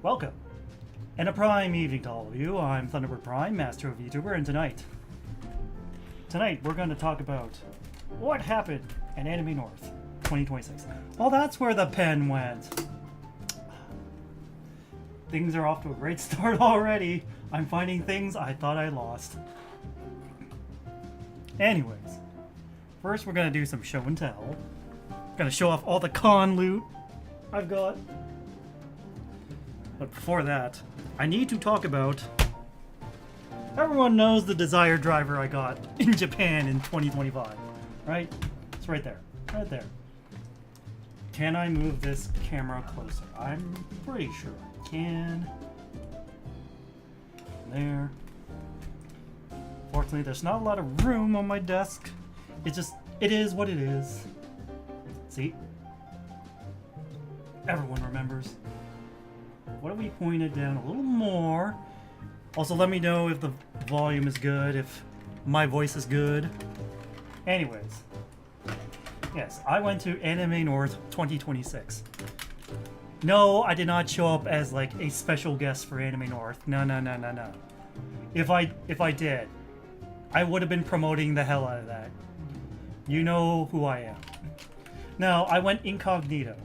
Welcome, and a prime evening to all of you. I'm Thunderbird Prime, Master of YouTuber, and tonight we're going to talk about what happened in Anime North 2026. Well, that's where the pen went. Things are off to a great start already. I'm finding things I thought I lost. Anyways, first we're going to do some show and tell. Gonna show off all the con loot I've got. But before that, I need to talk about... Everyone knows the Desire driver I got in Japan in 2025, right? It's right there. Right there. Can I move this camera closer? I'm pretty sure I can. There. Fortunately, there's not a lot of room on my desk. It is what it is. See? Everyone remembers. What if we point it down a little more? Also, let me know if the volume is good, if my voice is good. Anyways. Yes, I went to Anime North 2026. No, I did not show up as like a special guest for Anime North. No. If I did, I would have been promoting the hell out of that. You know who I am. No, I went incognito.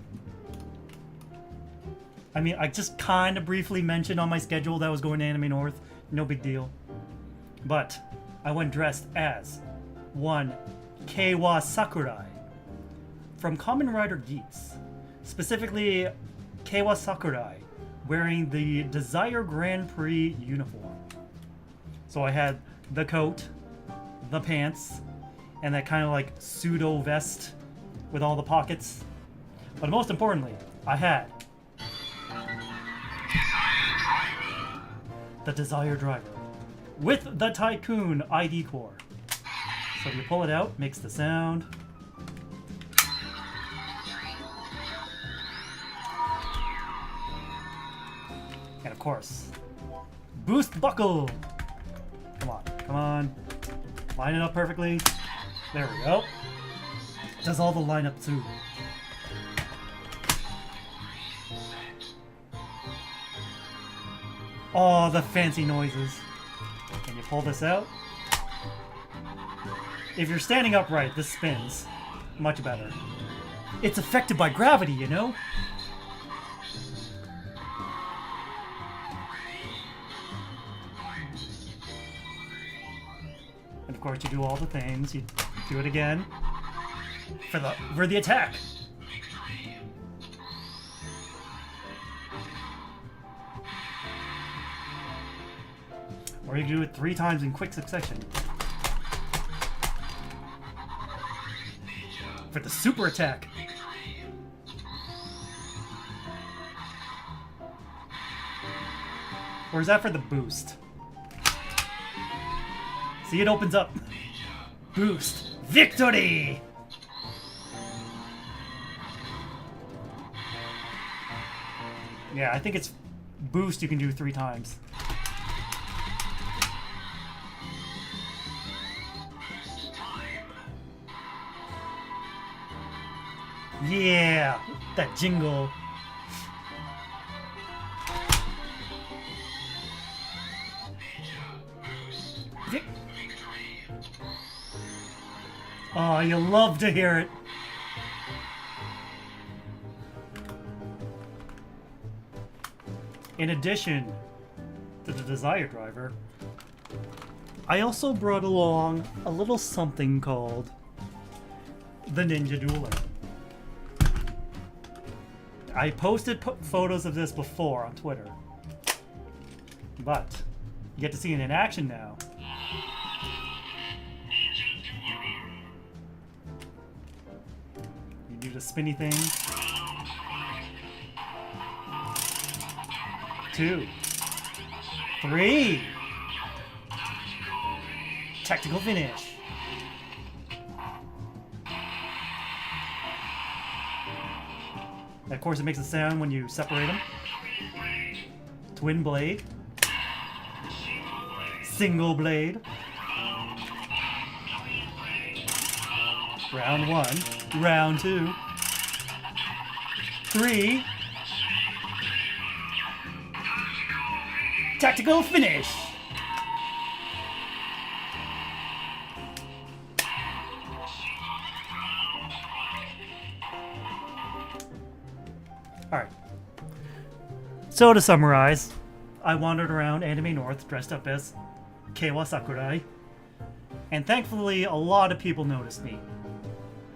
I mean, I just kind of briefly mentioned on my schedule that I was going to Anime North. No big deal. But I went dressed as one Keiwa Sakurai from Kamen Rider Geats. Specifically, Keiwa Sakurai wearing the Desire Grand Prix uniform. So I had the coat, the pants, and that kind of like pseudo vest with all the pockets. But most importantly, I had the Desire driver with the Tycoon ID core. So if you pull it out, makes the sound. And of course, boost buckle. Come on. Line it up perfectly. There we go. Does all the lineup too. Oh, the fancy noises. Can you pull this out? If you're standing upright, this spins. Much better. It's affected by gravity, you know? And of course you do all the things. You do it again. For the attack. Or you can do it 3 times in quick succession. For the super attack. Or is that for the boost? See, it opens up. Boost. Victory! Yeah, I think it's boost you can do 3 times. Yeah, that jingle. Oh, you love to hear it. In addition to the Desire driver, I also brought along a little something called the Ninja Dueler. I posted photos of this before on Twitter, but you get to see it in action now. You do the spinny thing. 2, 3. Tactical finish. And of course, it makes a sound when you separate them. Twin blade. Single blade. Round 1. Round 2. 3. Tactical finish! Alright. So to summarize, I wandered around Anime North dressed up as Keiwa Sakurai, and thankfully a lot of people noticed me.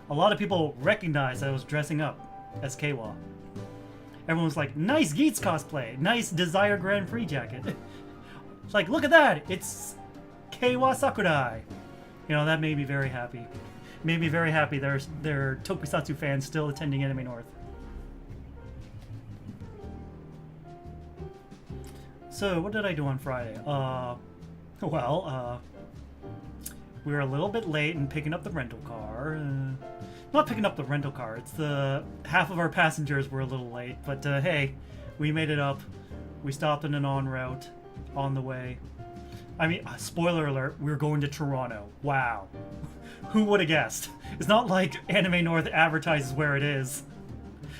A lot of people recognized I was dressing up as Keiwa. Everyone was like, nice Geats cosplay, nice Desire Grand Prix jacket. It's like, look at that, it's Keiwa Sakurai. You know, that made me very happy. Made me very happy there are Tokusatsu fans still attending Anime North. So, what did I do on Friday? We were a little bit late in picking up the rental car. Not picking up the rental car, it's the half of our passengers were a little late, but hey, we made it up. We stopped in an en-route on the way. I mean, spoiler alert, we were going to Toronto. Wow. Who would have guessed? It's not like Anime North advertises where it is.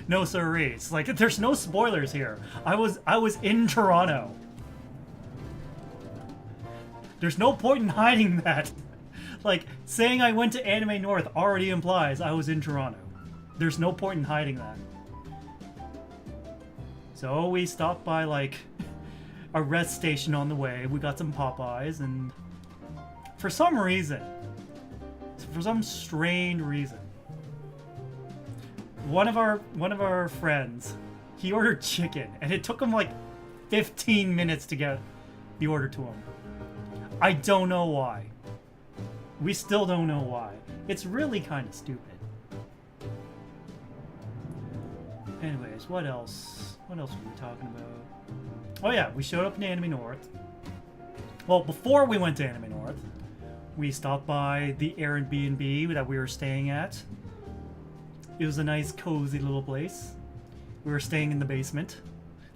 No siree. It's like, there's no spoilers here. I was in Toronto. There's no point in hiding that. Like, saying I went to Anime North already implies I was in Toronto. There's no point in hiding that. So we stopped by, like, a rest station on the way. We got some Popeyes, and for some reason, for some strange reason, one of our friends, he ordered chicken, and it took him like 15 minutes to get the order to him. I don't know why. We still don't know why. It's really kind of stupid. Anyways, what else? What else were we talking about? Oh yeah, we showed up in Anime North. Well, before we went to Anime North, we stopped by the Airbnb that we were staying at. It was a nice, cozy little place. We were staying in the basement.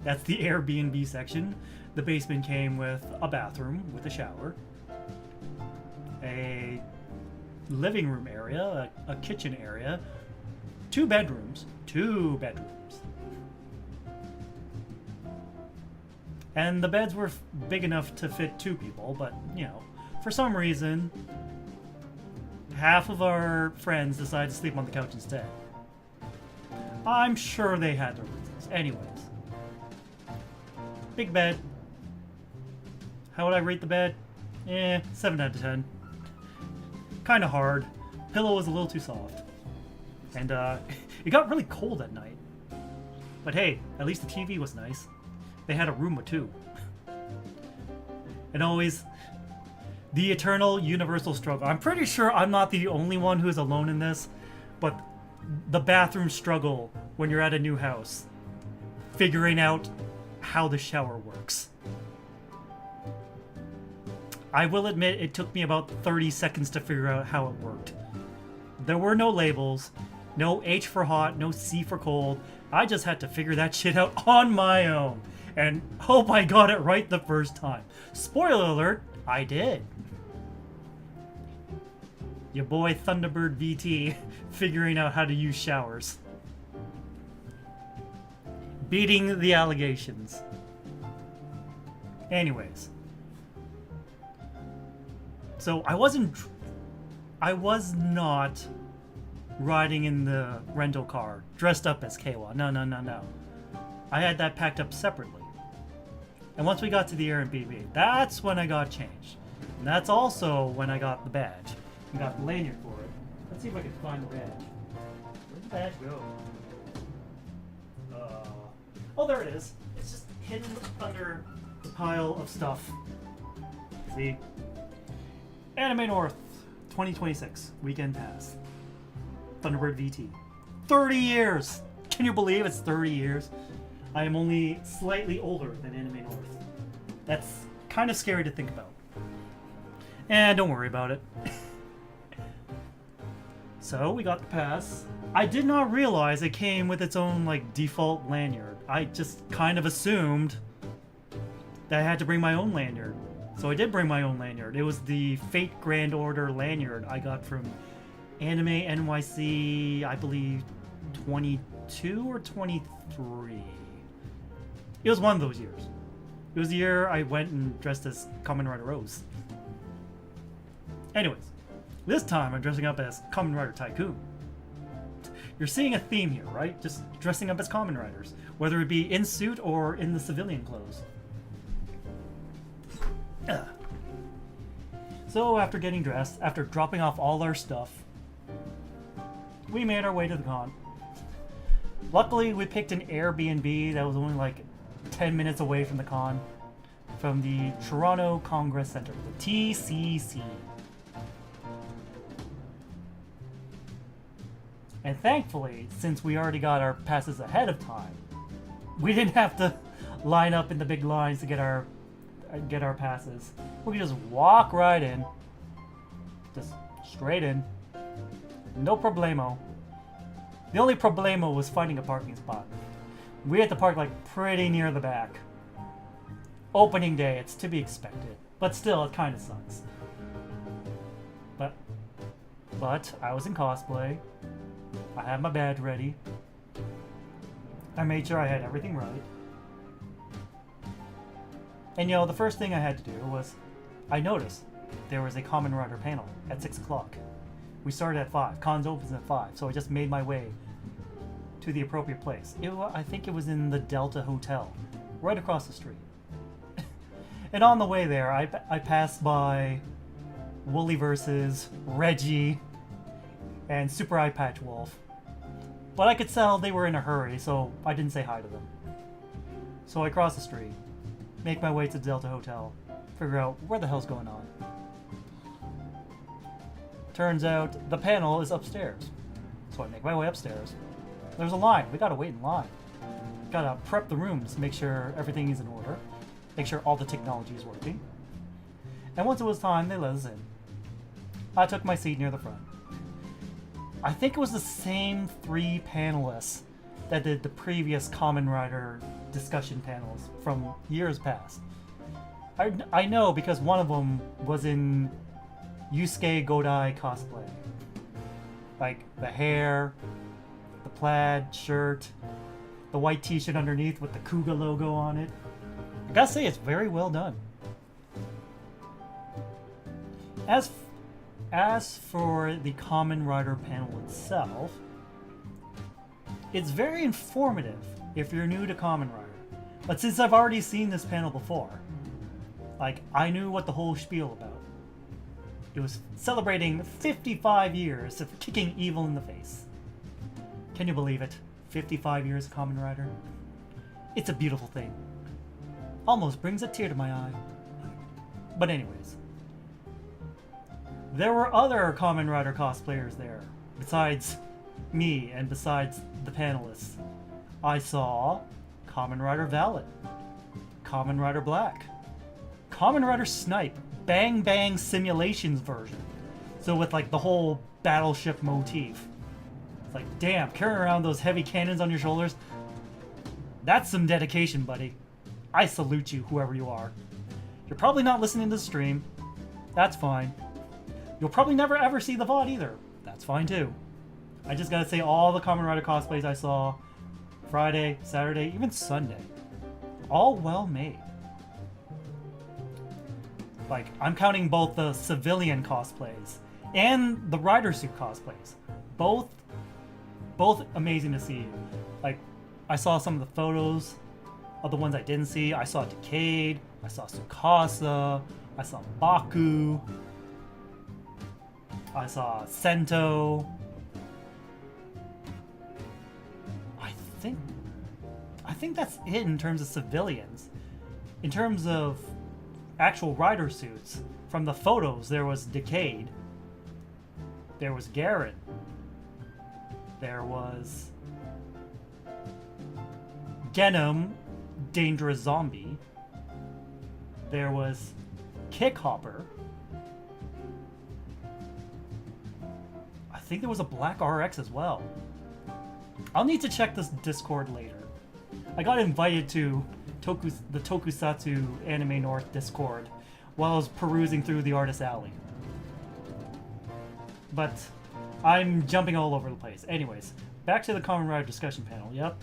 That's the Airbnb section. The basement came with a bathroom with a shower, a living room area, a kitchen area, two bedrooms. And the beds were big enough to fit two people, but, you know, for some reason, half of our friends decided to sleep on the couch instead. I'm sure they had their reasons. Anyways. Big bed. How would I rate the bed? 7 out of 10. Kinda hard. Pillow was a little too soft. And, it got really cold at night. But hey, at least the TV was nice. They had a Roomba too. And always, the eternal universal struggle. I'm pretty sure I'm not the only one who is alone in this, but the bathroom struggle when you're at a new house. Figuring out how the shower works. I will admit it took me about 30 seconds to figure out how it worked. There were no labels, no H for hot, no C for cold. I just had to figure that shit out on my own. And hope I got it right the first time. Spoiler alert, I did. Your boy Thunderbird VT figuring out how to use showers. Beating the allegations. Anyways. So I was not riding in the rental car dressed up as Keiwa. No. I had that packed up separately. And once we got to the Airbnb, that's when I got changed. And that's also when I got the badge. I got the lanyard for it. Let's see if I can find the badge. Where'd the badge go? Oh, there it is. It's just hidden under the pile of stuff. See? Anime North 2026 Weekend Pass. Thunderbird VT. 30 years! Can you believe it's 30 years? I am only slightly older than Anime North. That's kind of scary to think about. Don't worry about it. So, we got the pass. I did not realize it came with its own, like, default lanyard. I just kind of assumed that I had to bring my own lanyard. So I did bring my own lanyard. It was the Fate Grand Order lanyard I got from Anime NYC, I believe, 22 or 23. It was one of those years. It was the year I went and dressed as Kamen Rider Rose. Anyways, this time I'm dressing up as Kamen Rider Tycoon. You're seeing a theme here, right? Just dressing up as Kamen Riders, whether it be in suit or in the civilian clothes. Ugh. So after getting dressed, after dropping off all our stuff, we made our way to the con. Luckily, we picked an Airbnb that was only like 10 minutes away from the con, from the Toronto Congress Center, the TCC. And thankfully, since we already got our passes ahead of time, we didn't have to line up in the big lines to get our passes. We could just walk right in, just straight in, no problemo. The only problemo was finding a parking spot. We had to park like pretty near the back. Opening day, it's to be expected, but still, it kind of sucks. But I was in cosplay. I had my badge ready. I made sure I had everything right. And you know, the first thing I had to do was, I noticed there was a Kamen Rider panel at 6 o'clock. We started at 5. Cons opens at 5, so I just made my way to the appropriate place. I think it was in the Delta Hotel, right across the street. And on the way there, I passed by Wooly Versus, Reggie, and Super Eye Patch Wolf. But I could tell they were in a hurry, so I didn't say hi to them. So I crossed the street, make my way to the Delta Hotel, figure out where the hell's going on. Turns out the panel is upstairs. So I make my way upstairs. There's a line. We gotta wait in line. Gotta prep the rooms, make sure everything is in order, make sure all the technology is working. And once it was time, they let us in. I took my seat near the front. I think it was the same 3 panelists that did the previous Kamen Rider discussion panels from years past. I know because one of them was in Yusuke Godai cosplay. Like the hair, the plaid shirt, the white t-shirt underneath with the Kuga logo on it. I gotta say, it's very well done. As for the Kamen Rider panel itself, it's very informative if you're new to Kamen Rider. But since I've already seen this panel before, like, I knew what the whole spiel about. It was celebrating 55 years of kicking evil in the face. Can you believe it? 55 years of Kamen Rider? It's a beautiful thing. Almost brings a tear to my eye. But anyways, there were other Kamen Rider cosplayers there, besides me and besides the panelists. I saw Kamen Rider Valet, Kamen Rider Black, Kamen Rider Snipe, Bang Bang Simulations version. So with like the whole battleship motif. It's like, damn, carrying around those heavy cannons on your shoulders, that's some dedication, buddy. I salute you, whoever you are. You're probably not listening to the stream. That's fine. You'll probably never ever see the VOD either. That's fine too. I just gotta say, all the Kamen Rider cosplays I saw, Friday, Saturday, even Sunday, all well made. Like, I'm counting both the civilian cosplays and the rider suit cosplays. Both amazing to see. Like, I saw some of the photos of the ones I didn't see. I saw Decade, I saw Tsukasa, I saw Baku, I saw Sento. I think that's it in terms of civilians. In terms of actual rider suits, from the photos, there was Decade, there was Garen, there was Genom, Dangerous Zombie, there was Kickhopper, I think there was a Black RX as well. I'll need to check this Discord later. I got invited to the Tokusatsu Anime North Discord while I was perusing through the Artist Alley. But I'm jumping all over the place. Anyways, back to the Kamen Rider discussion panel. Yep.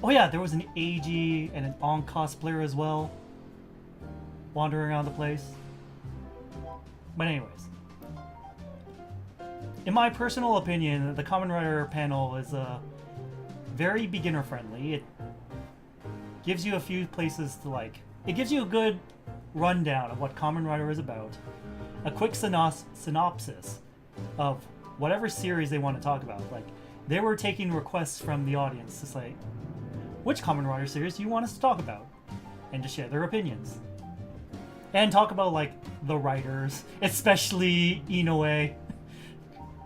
Oh yeah, there was an AG and an On cosplayer as well, wandering around the place. But anyways, in my personal opinion, the Kamen Rider panel is very beginner friendly. It gives you a few places to like. It gives you a good rundown of what Kamen Rider is about, a quick synopsis of whatever series they want to talk about. Like, they were taking requests from the audience to say, which Kamen Rider series do you want us to talk about? And to share their opinions. And talk about, like, the writers, especially Inoue.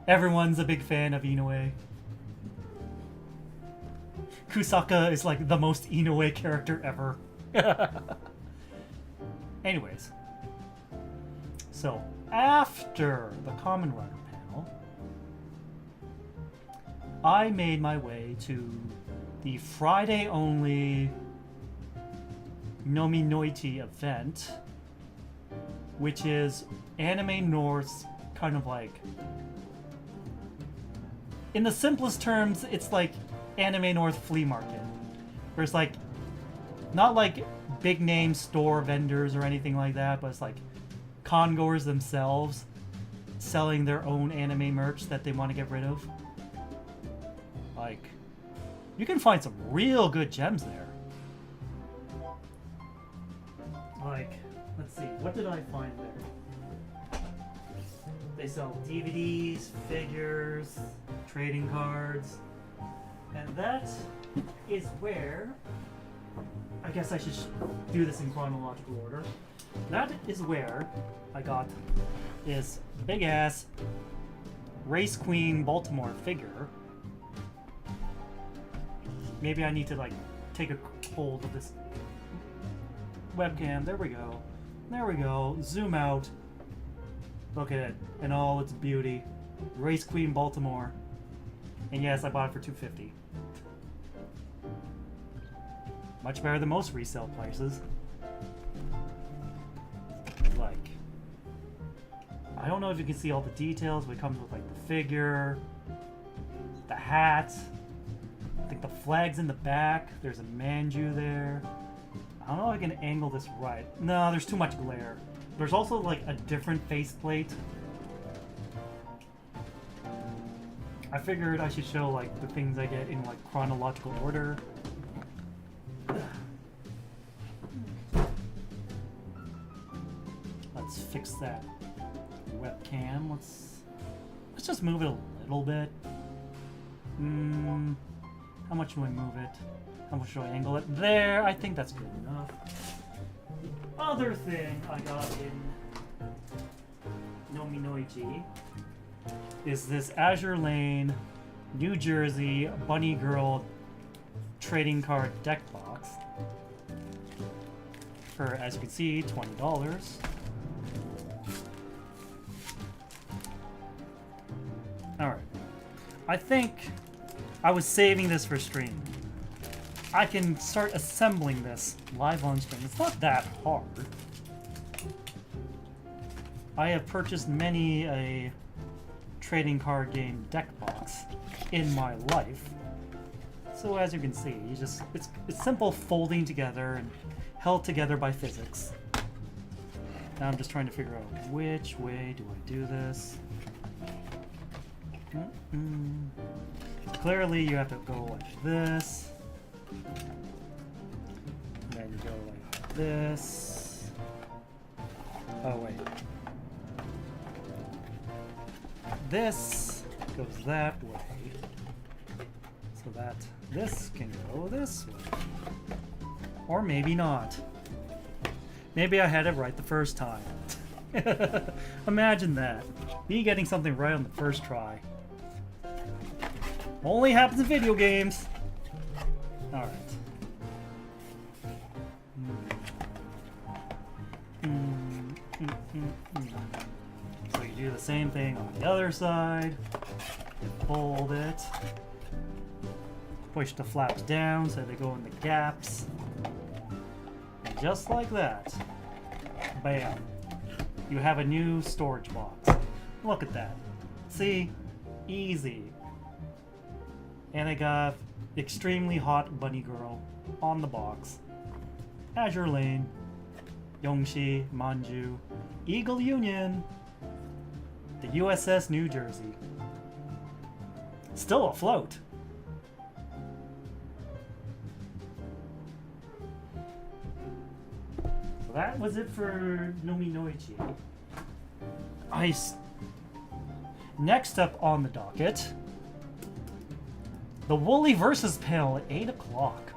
Everyone's a big fan of Inoue. Kusaka is, like, the most Inoue character ever. Anyways. So, after the Kamen Rider panel, I made my way to the Friday-only Nomi Noiti event, which is Anime North's kind of like... In the simplest terms, it's like Anime North flea market. Where it's like, not like big-name store vendors or anything like that, but it's like con-goers themselves selling their own anime merch that they want to get rid of. Like, you can find some real good gems there. Like, let's see, what did I find there? They sell DVDs, figures, trading cards, and that is where, I guess I should do this in chronological order. That is where I got this big ass Race Queen Baltimore figure. Maybe I need to like take a hold of this webcam. There we go. There we go. Zoom out. Look at it in all its beauty. Race Queen Baltimore. And yes, I bought it for $250. Much better than most resale prices. Like, I don't know if you can see all the details, but it comes with like the figure, the hat, I think the flag's in the back, there's a manju there. I don't know if I can angle this right. No, there's too much glare. There's also like a different faceplate. I figured I should show like the things I get in like chronological order. Let's fix that webcam. Let's just move it a little bit. How much do I move it? How much do I angle it? There, I think that's good enough. The other thing I got in Nomi Noiti is this Azure Lane, New Jersey Bunny Girl trading card deck box for, as you can see, $20. Alright. I think I was saving this for stream. I can start assembling this live on stream. It's not that hard. I have purchased many a trading card game deck box in my life. So as you can see, it's simple folding together and held together by physics. Now I'm just trying to figure out which way do I do this. Clearly you have to go like this. And then you go like this. Oh wait. This goes that way. So that this can go this way. Or maybe not. Maybe I had it right the first time. Imagine that. Me getting something right on the first try. Only happens in video games. Alright. So you do the same thing on the other side. You fold it. Push the flaps down so they go in the gaps. And just like that, bam, you have a new storage box. Look at that. See? Easy. And I got Extremely Hot Bunny Girl on the box. Azure Lane, Yongshi, Manju, Eagle Union, the USS New Jersey. Still afloat. So that was it for Nomi Noichi. Next up on the docket, the Wooly versus panel at 8 o'clock.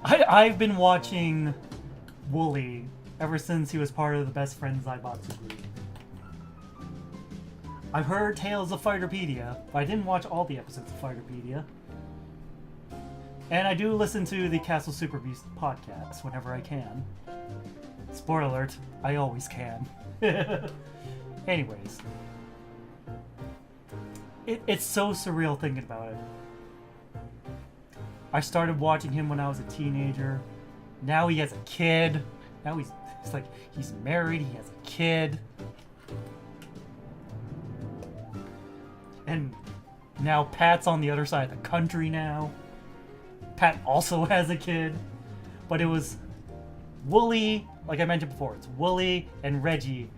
I've been watching Wooly ever since he was part of the Best Friends Zaibatsu group. I've heard tales of Fighterpedia, but I didn't watch all the episodes of Fighterpedia. And I do listen to the Castle Super Beast podcast whenever I can. Spoiler alert, I always can. Anyways. It's so surreal thinking about it. I started watching him when I was a teenager. Now he has a kid. Now he's married, he has a kid. And now Pat's on the other side of the country now. Pat also has a kid. But it was Wooly, like I mentioned before, it's Wooly and Reggie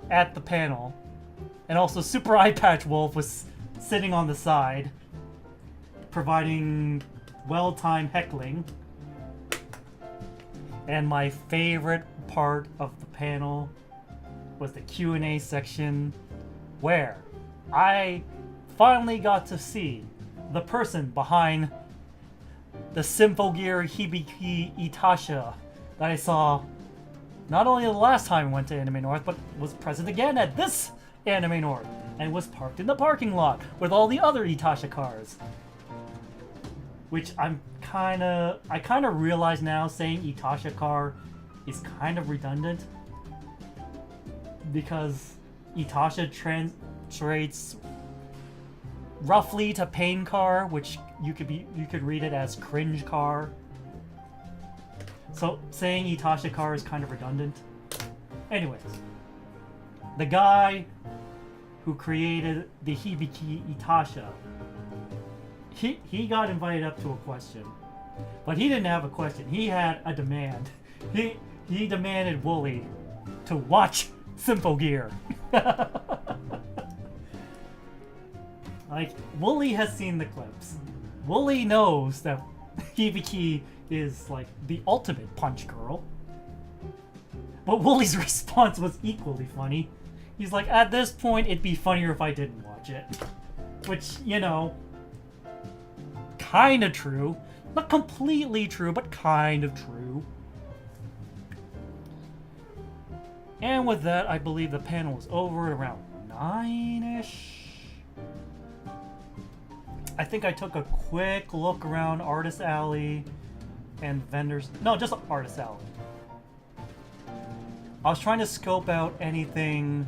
at the panel. And also Super Eye Patch Wolf was sitting on the side, providing well-timed heckling. And my favorite part of the panel was the Q&A section, where I finally got to see the person behind the Symphogear Hibiki Itasha that I saw not only the last time I went to Anime North, but was present again at this Anime North, and was parked in the parking lot with all the other Itasha cars. Which I kind of realize now saying Itasha car is kind of redundant, because Itasha translates roughly to pain car, which you could read it as cringe car. So saying Itasha car is kind of redundant. Anyways, the guy who created the Hibiki Itasha, he got invited up to a question, but he didn't have a question. He had a demand. He demanded Wooly to watch Symphogear. Like, Wooly has seen the clips. Wooly knows that Hibiki is like the ultimate punch girl. But Wooly's response was equally funny. He's like, at this point, it'd be funnier if I didn't watch it. Which, you know, kind of true. Not completely true, but kind of true. And with that, I believe the panel was over at around 9-ish. I think I took a quick look around Artist Alley and vendors. No, just Artist Alley. I was trying to scope out anything.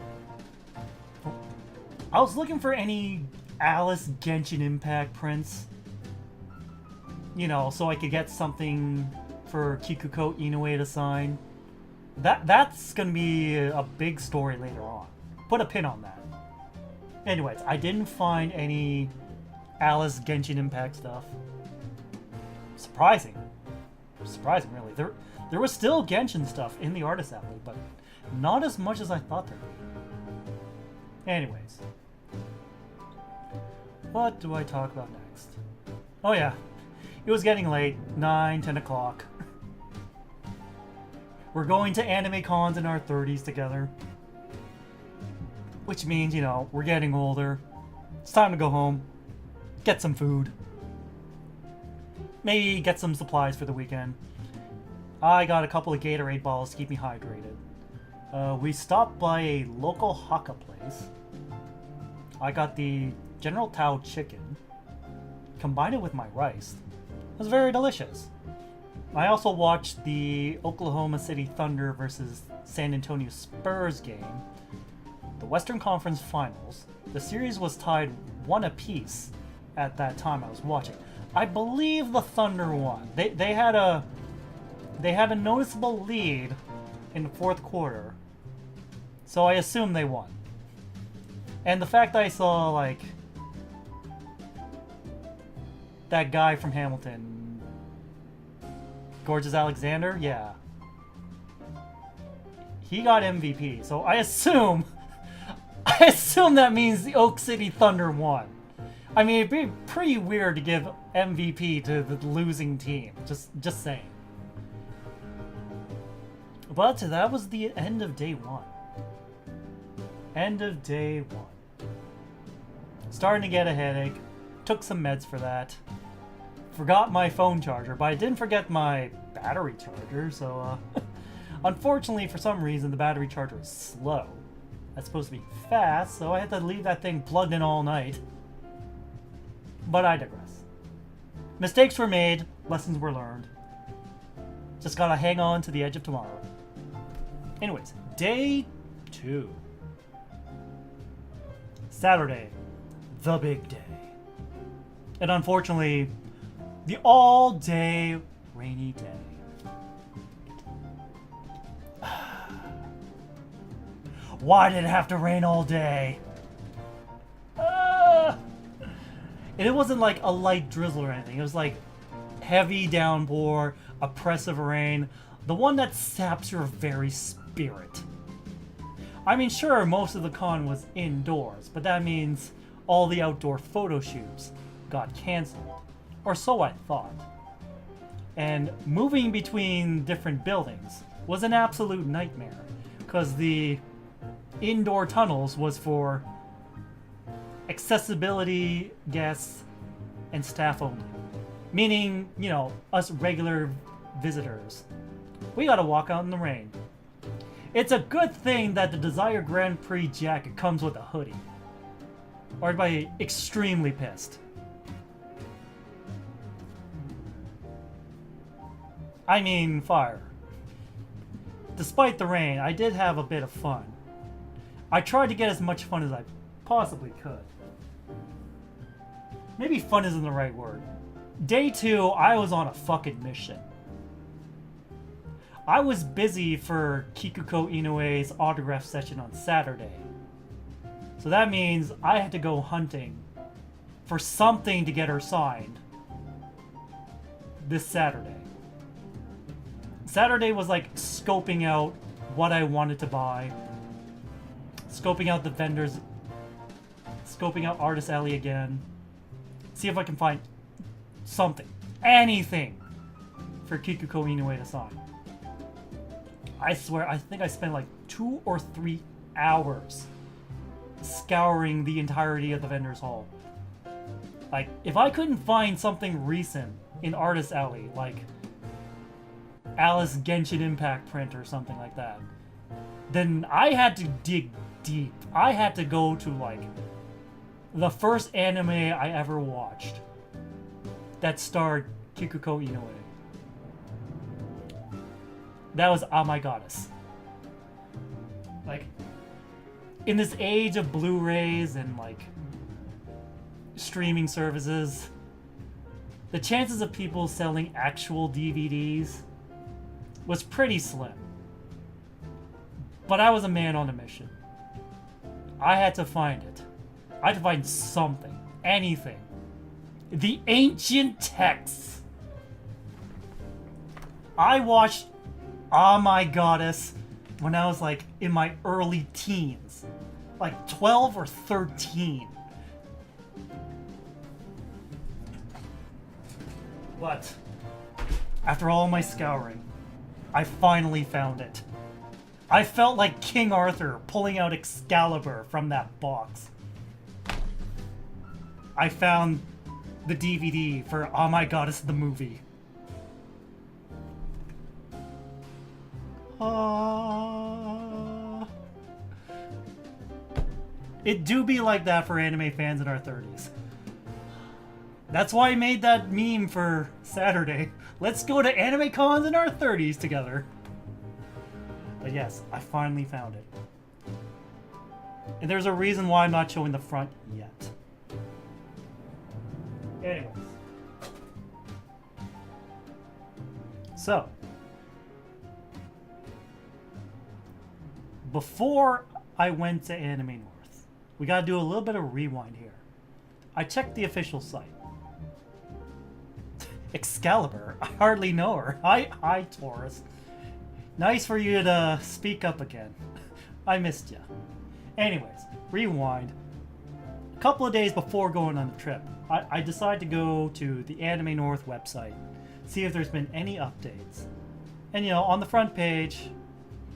I was looking for any Alice Genshin Impact prints. You know, so I could get something for Kikuko Inoue to sign. That's gonna be a big story later on. Put a pin on that. Anyways, I didn't find any Alice Genshin Impact stuff. Surprising, really. There was still Genshin stuff in the Artist Alley, but not as much as I thought there'd be. Anyways, what do I talk about next? Oh yeah, it was getting late, 9-10 o'clock. We're going to anime cons in our 30s together. Which means, you know, we're getting older. It's time to go home. Get some food. Maybe get some supplies for the weekend. I got a couple of Gatorade balls to keep me hydrated. We stopped by a local Hakka place. I got the General Tao chicken. Combined it with my rice. It was very delicious. I also watched the Oklahoma City Thunder versus San Antonio Spurs game. The Western Conference Finals. The series was tied 1 apiece at that time I was watching. I believe the Thunder won. They had a noticeable lead in the fourth quarter, so I assume they won. And the fact that I saw, like, that guy from Hamilton, Gorgeous Alexander, yeah. He got MVP, so I assume that means the Oak City Thunder won. I mean, it'd be pretty weird to give MVP to the losing team. Just saying. But that was the end of day one. End of day one. Starting to get a headache. Took some meds for that. Forgot my phone charger, but I didn't forget my battery charger, so unfortunately, for some reason, the battery charger is slow. That's supposed to be fast, so I had to leave that thing plugged in all night. But I digress. Mistakes were made, lessons were learned. Just gotta hang on to the edge of tomorrow. Anyways, day 2. Saturday, the big day. And unfortunately, the all-day rainy day. Why did it have to rain all day? And it wasn't like a light drizzle or anything. It was like heavy downpour, oppressive rain. The one that saps your very spirit. I mean, sure, most of the con was indoors, but that means all the outdoor photo shoots got canceled. Or so I thought. And moving between different buildings was an absolute nightmare, because the indoor tunnels was for accessibility guests and staff only. Meaning, you know, us regular visitors. We gotta walk out in the rain. It's a good thing that the Desire Grand Prix jacket comes with a hoodie. Or I'd be extremely pissed. I mean, fire. Despite the rain, I did have a bit of fun. I tried to get as much fun as I possibly could. Maybe fun isn't the right word. Day 2, I was on a fucking mission. I was busy for Kikuko Inoue's autograph session on Saturday. So that means I had to go hunting for something to get her signed this Saturday. Saturday was like scoping out what I wanted to buy, scoping out the vendors, scoping out Artist Alley again, see if I can find something, anything for Kikuko Inoue to sign. I swear, I think I spent like 2 or 3 hours scouring the entirety of the vendor's hall. Like, if I couldn't find something recent in Artist Alley, like Alice Genshin Impact print or something like that, then I had to dig deep. I had to go to like the first anime I ever watched that starred Kikuko Inoue. That was Oh My Goddess. Like, in this age of Blu-rays and like streaming services, the chances of people selling actual DVDs was pretty slim. But I was a man on a mission. I had to find it. I had to find something. Anything. The ancient texts. I watched Oh My Goddess when I was like in my early teens. Like 12 or 13. But after all my scouring, I finally found it. I felt like King Arthur pulling out Excalibur from that box. I found the DVD for Oh My Goddess the movie. It do be like that for anime fans in our 30s. That's why I made that meme for Saturday. Let's go to anime cons in our 30s together. But yes, I finally found it. And there's a reason why I'm not showing the front yet. Anyways. So. Before I went to Anime North, we gotta do a little bit of rewind here. I checked the official site. Excalibur? I hardly know her. Hi, Taurus. Nice for you to speak up again. I missed you. Anyways, rewind. A couple of days before going on the trip, I decided to go to the Anime North website, see if there's been any updates. And you know, on the front page,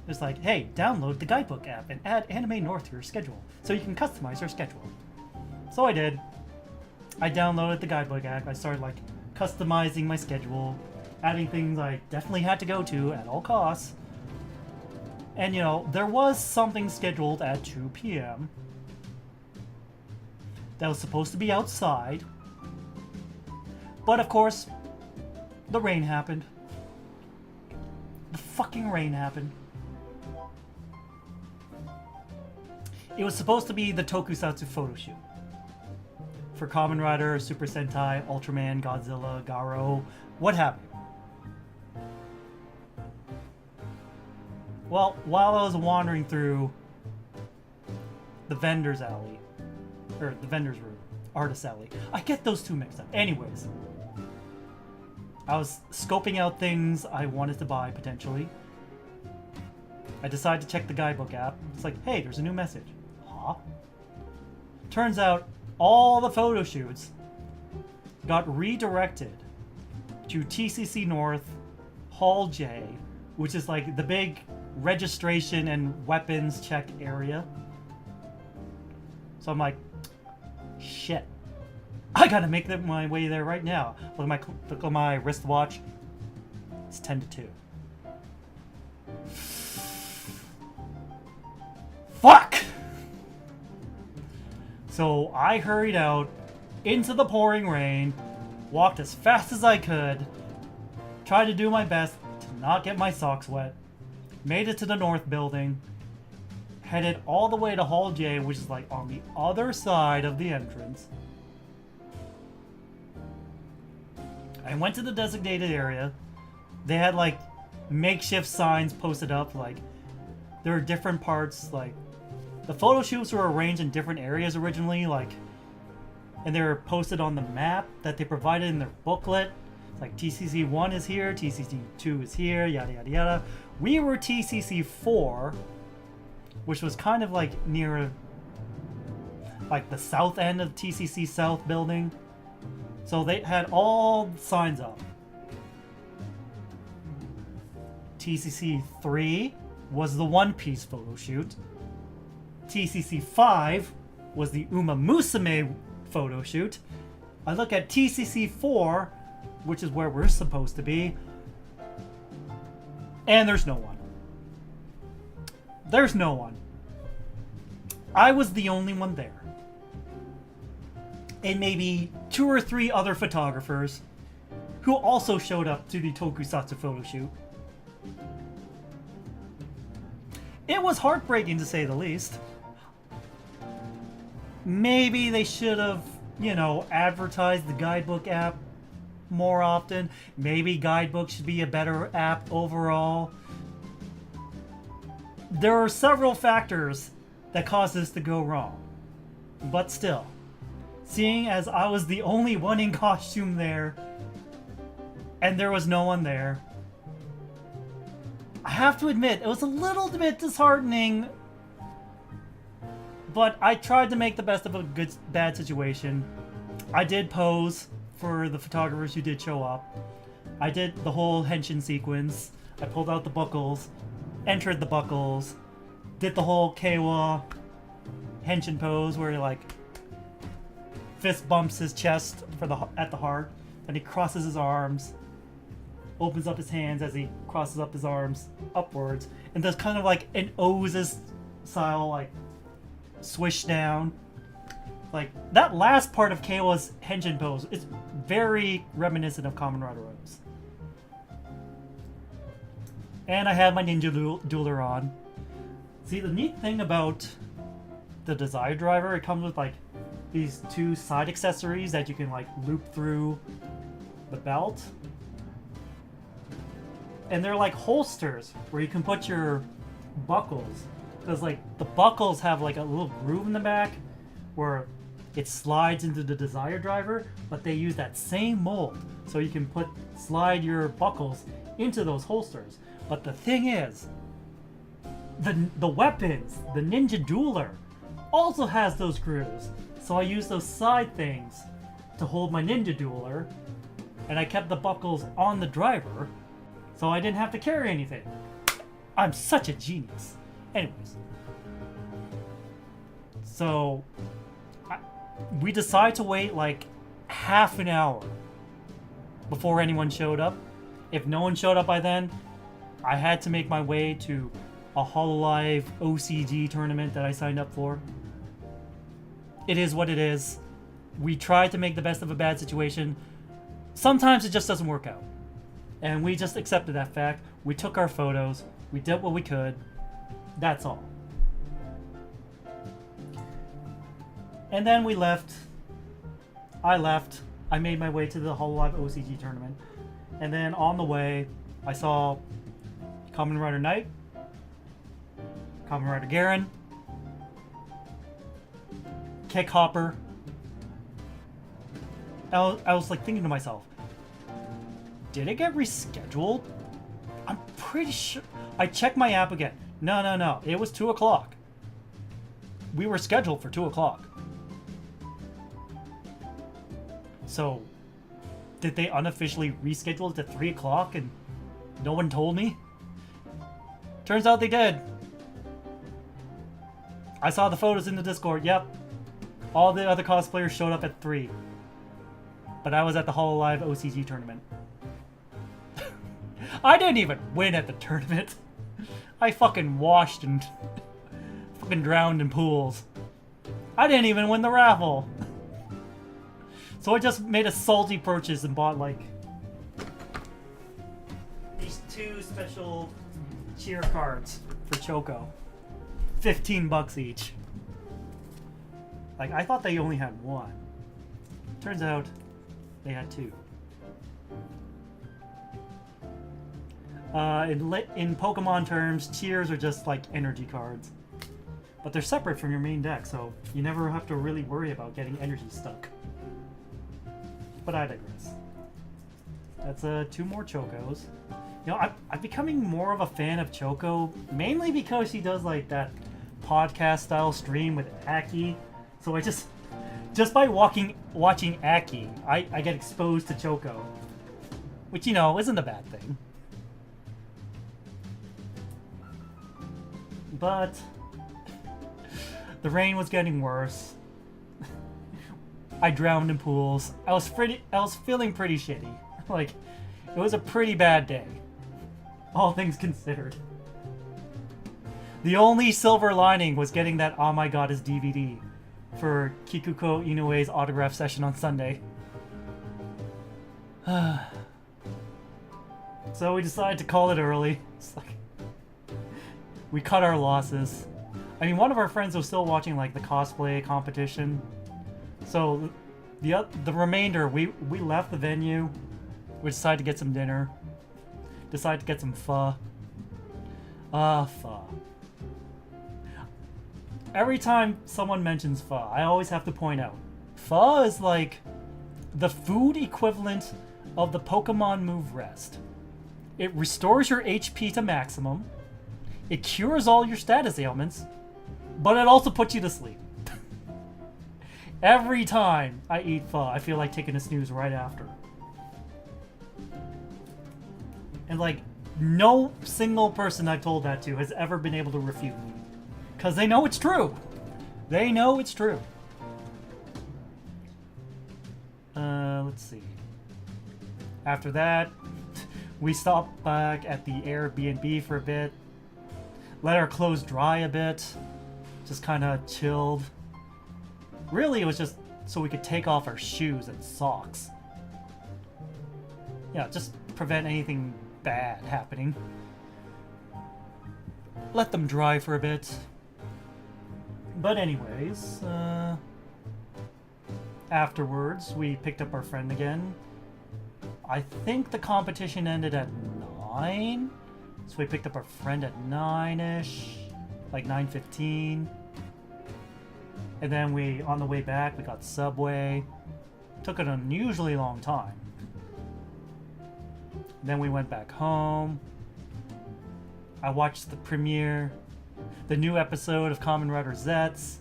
it's like, hey, download the guidebook app and add Anime North to your schedule so you can customize your schedule. So I did. I downloaded the guidebook app. I started like customizing my schedule, adding things I definitely had to go to at all costs. And you know, there was something scheduled at 2 p.m. that was supposed to be outside. But of course, the rain happened. The fucking rain happened. It was supposed to be the Tokusatsu photo shoot for Kamen Rider, Super Sentai, Ultraman, Godzilla, Garo, what have you. Well, while I was wandering through the vendor's alley, or the vendor's room, artist alley, I get those two mixed up. Anyways, I was scoping out things I wanted to buy potentially. I decided to check the guidebook app. It's like, hey, there's a new message. Huh? Turns out all the photo shoots got redirected to TCC North, Hall J, which is like the big registration and weapons check area. So I'm like, shit. I gotta make my way there right now. Look at my wristwatch. It's 10 to 2. Fuck! So I hurried out into the pouring rain, walked as fast as I could, tried to do my best to not get my socks wet, made it to the North building, headed all the way to Hall J, which is like on the other side of the entrance. I went to the designated area. They had like makeshift signs posted up, like there are different parts, like the photo shoots were arranged in different areas originally, like, and they were posted on the map that they provided in their booklet. It's like TCC 1 is here, TCC 2 is here, yada yada yada. We were TCC 4, which was kind of like near like the south end of TCC South building. So they had all signs up. TCC 3 was the One Piece photo shoot. TCC 5 was the Uma Musume photo shoot. I look at TCC 4, which is where we're supposed to be, and there's no one. There's no one. I was the only one there. And maybe 2 or 3 other photographers who also showed up to the Tokusatsu photo shoot. It was heartbreaking to say the least. Maybe they should have, you know, advertised the guidebook app more often. Maybe guidebook should be a better app overall. There are several factors that caused this to go wrong. But still, seeing as I was the only one in costume there, and there was no one there, I have to admit, it was a little bit disheartening, but I tried to make the best of a bad situation. I did pose for the photographers who did show up. I did the whole henshin sequence. I pulled out the buckles, entered the buckles, did the whole Keiwa henshin pose where he like fist bumps his chest at the heart, and he crosses his arms, opens up his hands as he crosses up his arms upwards, and does kind of like an O's style like swish down. Like that last part of Keiwa's henshin pose is very reminiscent of Kamen Rider O's. And I had my ninja dueler on. See, the neat thing about the Desire Driver, it comes with like these 2 side accessories that you can like loop through the belt. And they're like holsters where you can put your buckles. Because like the buckles have like a little groove in the back where it slides into the desired driver, but they use that same mold, so you can slide your buckles into those holsters. But the thing is, the weapons, the Ninja Dueler, also has those grooves. So I used those side things to hold my Ninja Dueler, and I kept the buckles on the driver, so I didn't have to carry anything. I'm such a genius. Anyways. So, we decided to wait like half an hour before anyone showed up. If no one showed up by then, I had to make my way to a Hololive OCG tournament that I signed up for. It is what it is. We tried to make the best of a bad situation. Sometimes it just doesn't work out. And we just accepted that fact. We took our photos. We did what we could. That's all. And then we left. I left. I made my way to the Hololive OCG tournament. And then on the way, I saw Kamen Rider Knight, Kamen Rider Garen, Kick Hopper. I was like thinking to myself, did it get rescheduled? I'm pretty sure. I checked my app again. No. It was 2 o'clock. We were scheduled for 2 o'clock. So, did they unofficially reschedule it to 3 o'clock and no one told me? Turns out they did. I saw the photos in the Discord. Yep. All the other cosplayers showed up at 3. But I was at the Hololive OCG tournament. I didn't even win at the tournament. I fucking washed and fucking drowned in pools. I didn't even win the raffle. So I just made a salty purchase and bought like these 2 special cheer cards for Choco. $15 each. Like, I thought they only had 1. Turns out they had 2. In Pokemon terms, cheers are just like energy cards. But they're separate from your main deck, so you never have to really worry about getting energy stuck. But I digress. That's 2 more Chocos. You know, I'm becoming more of a fan of Choco, mainly because she does like that podcast-style stream with Aki. So I just by watching Aki, I get exposed to Choco. Which, you know, isn't a bad thing. But the rain was getting worse. I drowned in pools. I was feeling pretty shitty. Like, it was a pretty bad day. All things considered. The only silver lining was getting that Oh My God Is DVD for Kikuko Inoue's autograph session on Sunday. So we decided to call it early. It's like, we cut our losses. I mean, one of our friends was still watching like the cosplay competition. So the remainder, we left the venue. We decided to get some dinner. Decided to get some pho. Pho. Every time someone mentions pho, I always have to point out, pho is like the food equivalent of the Pokemon move Rest. It restores your HP to maximum. It cures all your status ailments, but it also puts you to sleep. Every time I eat pho, I feel like taking a snooze right after. And like, no single person I've told that to has ever been able to refute me. Because they know it's true. They know it's true. Let's see. After that, we stopped back at the Airbnb for a bit. Let our clothes dry a bit. Just kind of chilled. Really, it was just so we could take off our shoes and socks. Yeah, just prevent anything bad happening. Let them dry for a bit. But anyways, afterwards, we picked up our friend again. I think the competition ended at 9. So we picked up our friend at 9-ish. Like 9:15. And then on the way back, we got Subway. Took an unusually long time. Then we went back home. I watched the premiere, the new episode of Kamen Rider Zets,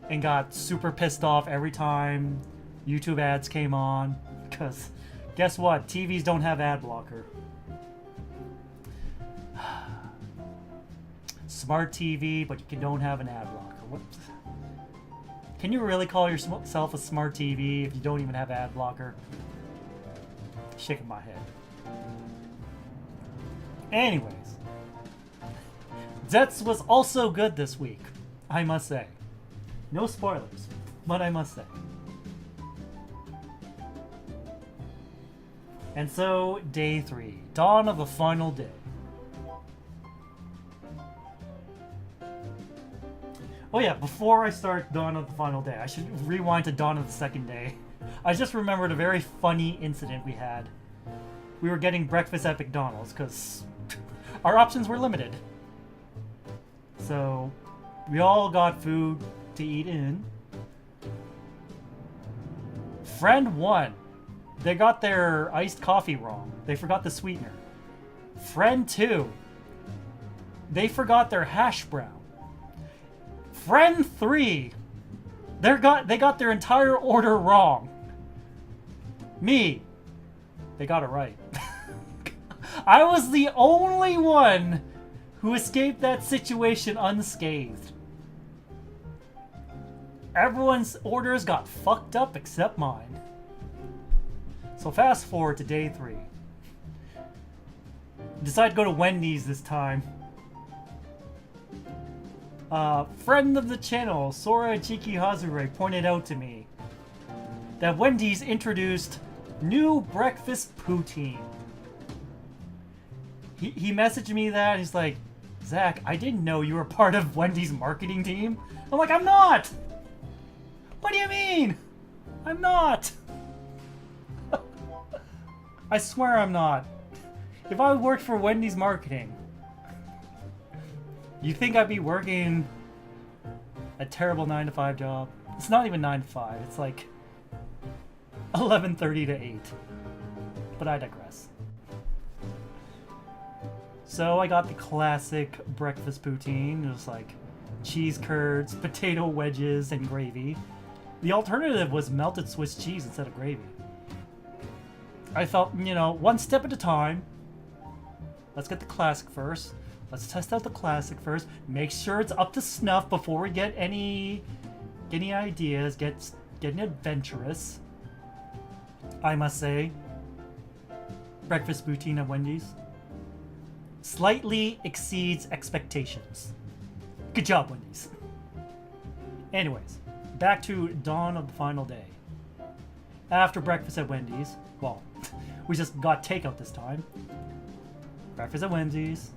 and got super pissed off every time YouTube ads came on. Because guess what? TVs don't have ad blocker. Smart TV, but you don't have an ad blocker. What? Can you really call yourself a smart TV if you don't even have ad blocker? Shaking my head. Anyways, Zets was also good this week, I must say. No spoilers, but I must say. And so, day 3, dawn of the final day. Oh yeah, before I start dawn of the final day, I should rewind to dawn of the second day. I just remembered a very funny incident we had. We were getting breakfast at McDonald's because our options were limited. So, we all got food to eat in. Friend 1, they got their iced coffee wrong. They forgot the sweetener. Friend 2, they forgot their hash brown. Friend 3, they got their entire order wrong. Me, they got it right. I was the only one who escaped that situation unscathed. Everyone's orders got fucked up except mine. So fast forward to day 3. Decide to go to Wendy's this time. Friend of the channel, Sora Chiki Hazure, pointed out to me that Wendy's introduced new breakfast poutine. He messaged me that, and he's like, Zach, I didn't know you were part of Wendy's marketing team. I'm like, I'm not! What do you mean? I'm not! I swear I'm not. If I worked for Wendy's marketing, you think I'd be working a terrible 9-to-5 job? It's not even 9 to 5. It's like 11:30 to 8. But I digress. So I got the classic breakfast poutine. It was like cheese curds, potato wedges, and gravy. The alternative was melted Swiss cheese instead of gravy. I felt, one step at a time. Let's get the classic first. Let's test out the classic first. Make sure it's up to snuff before we get any ideas. Getting adventurous. I must say, breakfast poutine at Wendy's slightly exceeds expectations. Good job, Wendy's. Anyways, back to dawn of the final day. After breakfast at Wendy's, well, we just got takeout this time. Breakfast at Wendy's.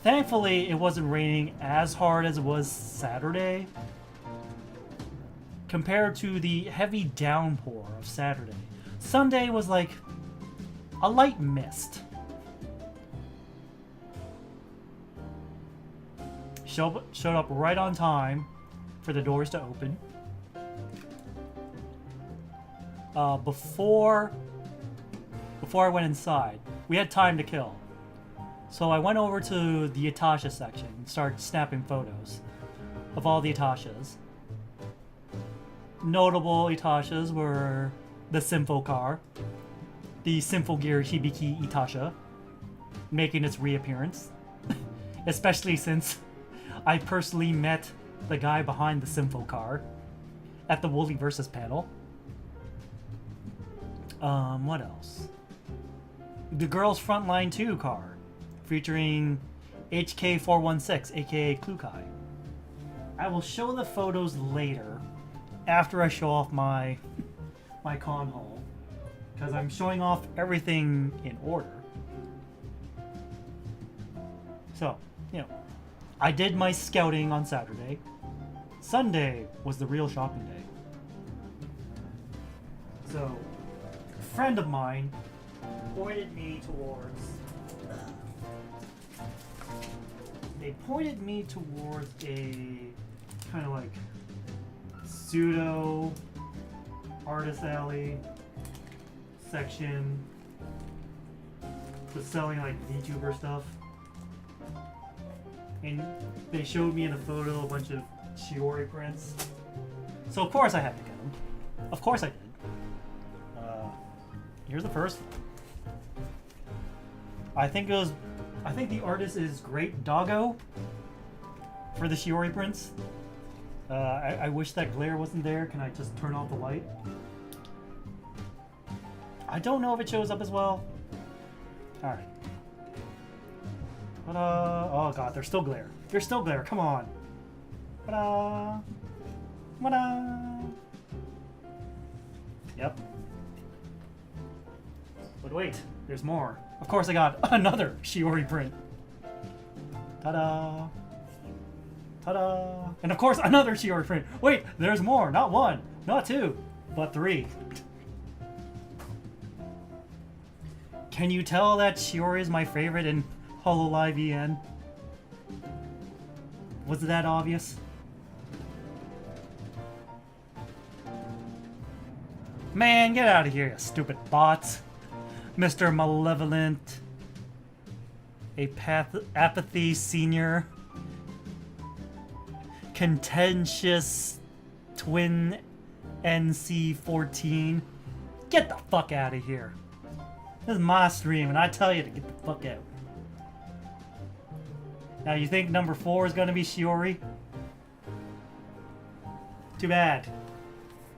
Thankfully, it wasn't raining as hard as it was Saturday, compared to the heavy downpour of Saturday. Sunday was like a light mist. Showed up right on time for the doors to open. Before I went inside, we had time to kill. So I went over to the Itasha section and started snapping photos of all the Itashas. Notable Itashas were the Sympho car, the Symphogear Hibiki Itasha, making its reappearance. Especially since I personally met the guy behind the Sympho car at the Wooly Versus panel. What else? The Girls Frontline 2 car, featuring HK416, aka Klukai. I will show the photos later, after I show off my con haul, because I'm showing off everything in order. So, I did my scouting on Saturday. Sunday was the real shopping day. So, a friend of mine pointed me towards they pointed me towards a kind of like pseudo artist alley section with selling like VTuber stuff. And they showed me in a photo a bunch of Shiori prints. So of course I had to get them. Of course I did. Here's the first one. I think the artist is Great Doggo for the Shiori prints. I wish that glare wasn't there. Can I just turn off the light? I don't know if it shows up as well. Alright. Oh god, there's still glare. There's still glare, come on. Ta-da! Ta-da! Yep. But wait, there's more. Of course I got another Shiori print. Ta-da! Ta-da! And of course another Shiori print. Wait, there's more. Not one, not two, but three. Can you tell that Shiori is my favorite in Hololive EN? Was it that obvious? Man, get out of here, you stupid bots. Mr. Malevolent. Apathy Senior. Contentious Twin NC14. Get the fuck out of here. This is my stream and I tell you to get the fuck out. Now you think number 4 is gonna be Shiori? Too bad.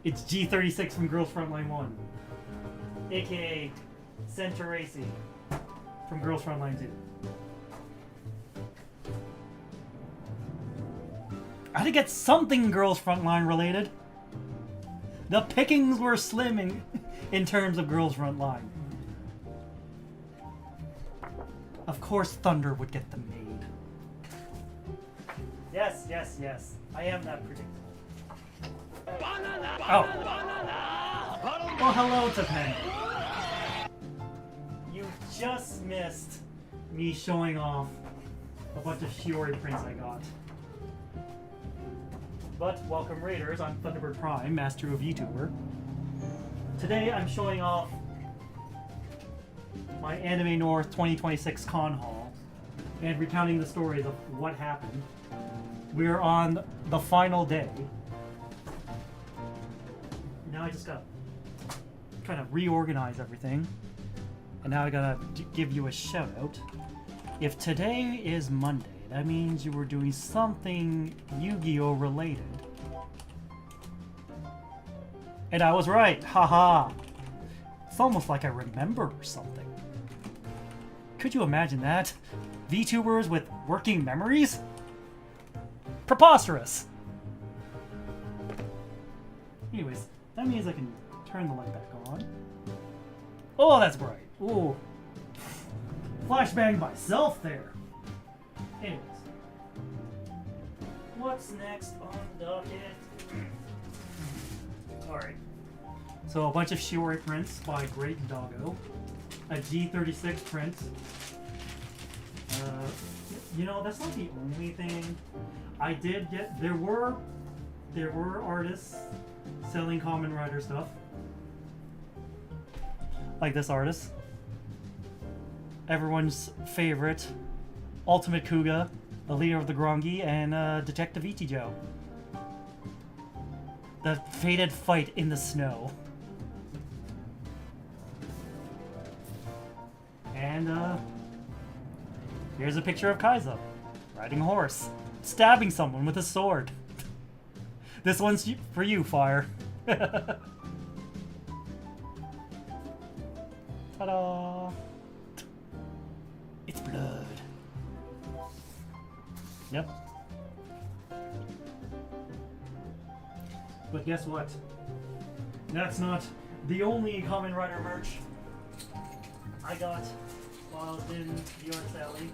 It's G36 from Girls Frontline 1. AKA Centuracy from Girls Frontline 2. I had to get something Girls Frontline related. The pickings were slim in terms of Girls Frontline. Of course Thunder would get them made. Yes, yes, yes. I am that predictable. Oh. Well, hello, Japan. You just missed me showing off a bunch of Shiori prints I got. But welcome Raiders, I'm Thunderbird Prime, Master of VTuber. Today I'm showing off my Anime North 2026 con haul and recounting the stories of what happened. We're on the final day. Now I just gotta kind of reorganize everything. And now I gotta give you a shout out. If today is Monday, that means you were doing something Yu-Gi-Oh related. And I was right, haha. It's almost like I remember something. Could you imagine that? VTubers with working memories? Preposterous! Anyways, that means I can turn the light back on. Oh, that's bright. Ooh. Flashbang myself there. Anyways. What's next on docket? Alright. So a bunch of Shiori prints by Great Doggo. A G36 print. You know, that's not the only thing. I did get... There were artists selling Kamen Rider stuff. Like this artist. Everyone's favorite. Ultimate Kuga, the leader of the Grongi, and Detective Ichijo. The fated fight in the snow. And here's a picture of Kaiza riding a horse, stabbing someone with a sword. This one's for you, Fire. Ta-da! It's blood. Yep. But guess what? That's not the only Kamen Rider merch I got while I was in the Arts Alley.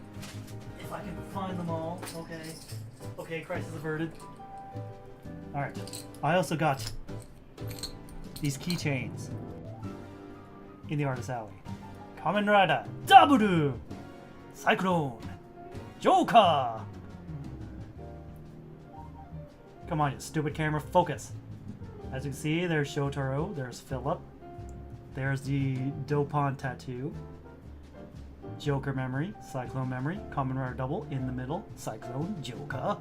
If I can find them all. Okay. Okay, crisis averted. Alright. I also got these keychains in the Artist Alley. Kamen Rider Double Cyclone Joker Come on, you stupid camera, focus. As you can see, there's Shotaro, there's Philip, there's the Dopon tattoo, Joker memory, Cyclone memory, Common Rider double in the middle, Cyclone, Joker.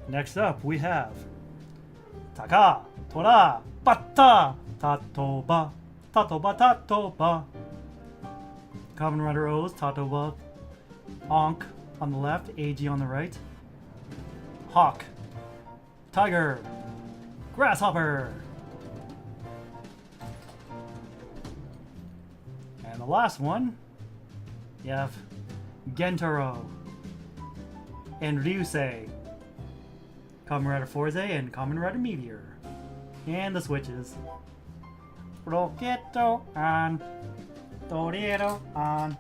Next up, we have Taka, Tora, Bata, Tatoba, Tatoba, Tatoba. Common Rider O's, Tatoba, Onk on the left, AG on the right. Hawk, Tiger, Grasshopper. And the last one, you have Gentaro and Ryusei. Kamen Rider Forze and Kamen Rider Meteor. And the switches. Roketo on. Torero on.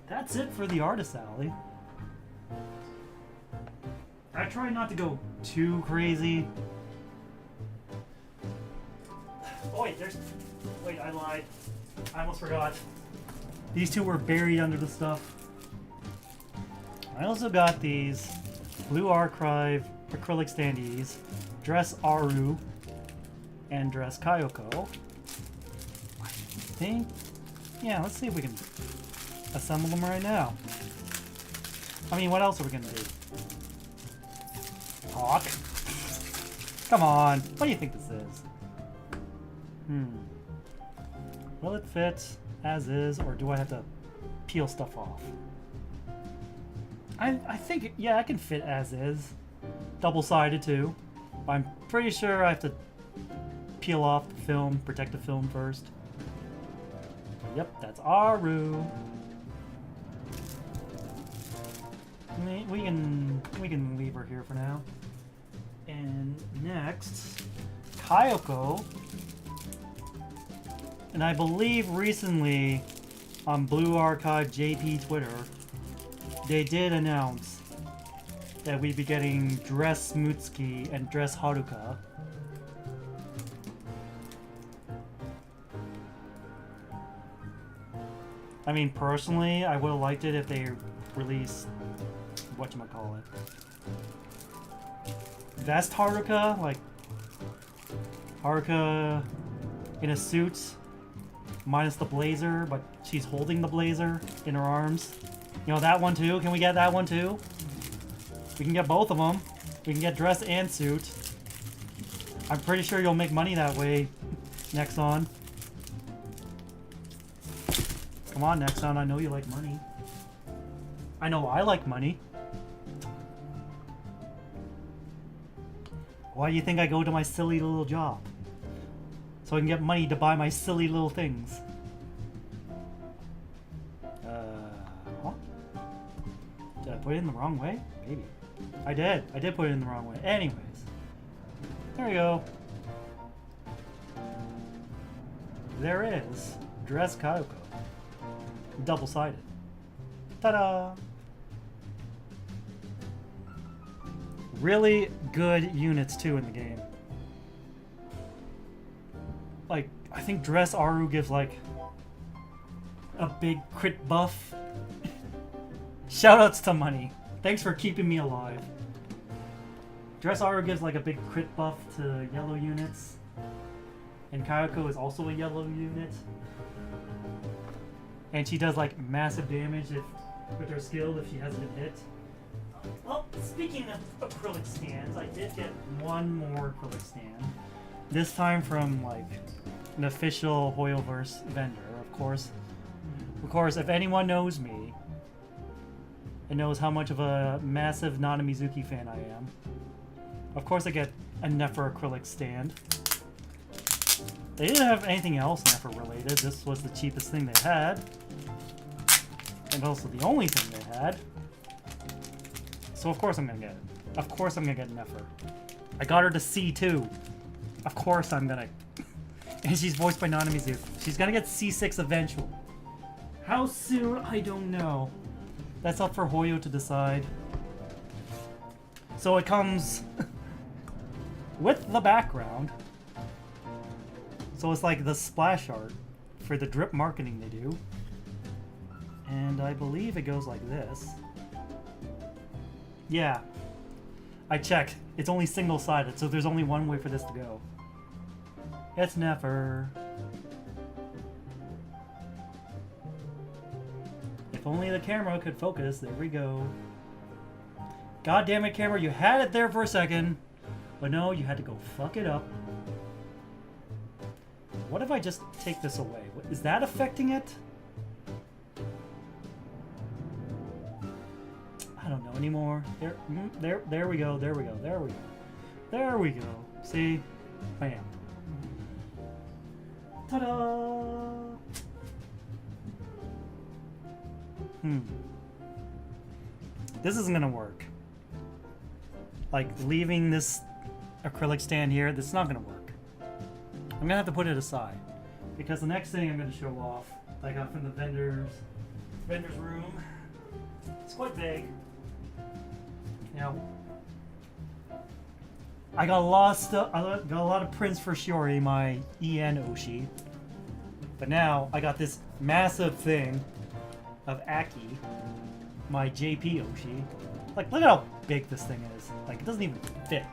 That's it for the Artist Alley. I try not to go too crazy. Oh wait, wait, I lied. I almost forgot. These two were buried under the stuff. I also got these Blue Archive acrylic standees, Dress Aru, and Dress Kayoko. I think, yeah, let's see if we can assemble them right now. I mean, what else are we gonna do? Talk? Come on, what do you think this is? Will it fit as is, or do I have to peel stuff off? I think, yeah, I can fit as is. Double-sided too. But I'm pretty sure I have to peel off the film, protect the film first. Yep, that's Aru. We can leave her here for now. And next, Kayoko. And I believe recently on Blue Archive JP Twitter, they did announce that we'd be getting Dress Mutsuki and Dress Haruka. I mean, personally, I would have liked it if they released whatchamacallit. Vest Haruka, like Haruka in a suit, minus the blazer, but she's holding the blazer in her arms. You know, that one too? Can we get that one too? We can get both of them. We can get dress and suit. I'm pretty sure you'll make money that way, Nexon. Come on, Nexon, I know you like money. I know I like money. Why do you think I go to my silly little job? So I can get money to buy my silly little things. Huh? Did I put it in the wrong way? Maybe. I did. I did put it in the wrong way. Anyways. There we go. There is Dress Kayoko. Double-sided. Ta-da! Really good units too in the game. Like, I think Dress Aru gives like a big crit buff. Shoutouts to Money. Thanks for keeping me alive. Dress Aru gives like a big crit buff to yellow units. And Kayoko is also a yellow unit. And she does like massive damage with her skill if she hasn't been hit. Well, speaking of acrylic stands, I did get one more acrylic stand. This time from like an official Hoyoverse vendor, of course. Of course, if anyone knows me and knows how much of a massive Nana Mizuki fan I am, of course I get a Nefer acrylic stand. They didn't have anything else Nefer related. This was the cheapest thing they had. And also the only thing they had. So of course I'm gonna get it. Of course I'm gonna get Nefer. I got her to C2. Of course I'm gonna... And she's voiced by Nana Mizuki. She's gonna get C6 eventually. How soon? I don't know. That's up for Hoyo to decide. So it comes with the background. So it's like the splash art for the drip marketing they do. And I believe it goes like this. Yeah. I checked. It's only single-sided, so there's only one way for this to go. It's never. If only the camera could focus. There we go. God damn it, camera. You had it there for a second. But no, you had to go fuck it up. What if I just take this away? Is that affecting it? I don't know anymore. There we go. There we go. There we go. There we go. See? Bam. Ta-da! This isn't gonna work. Like, leaving this acrylic stand here, this is not gonna work. I'm gonna have to put it aside. Because the next thing I'm gonna show off, that I got from the vendor's room, it's quite big. Now, I got a lot of prints for Shiori, my EN Oshi. But now, I got this massive thing of Aki, my JP Oshi. Like, look at how big this thing is. Like, it doesn't even fit.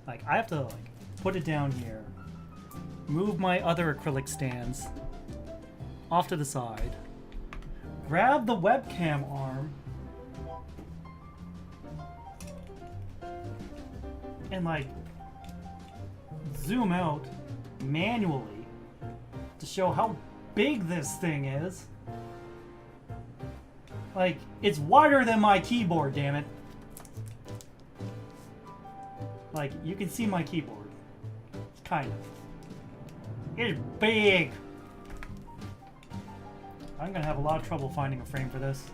Like, I have to, like, put it down here. Move my other acrylic stands off to the side. Grab the webcam arm. And, like, zoom out manually to show how big this thing is. Like, it's wider than my keyboard, damn it. Like, you can see my keyboard. Kind of. It's big. I'm gonna have a lot of trouble finding a frame for this.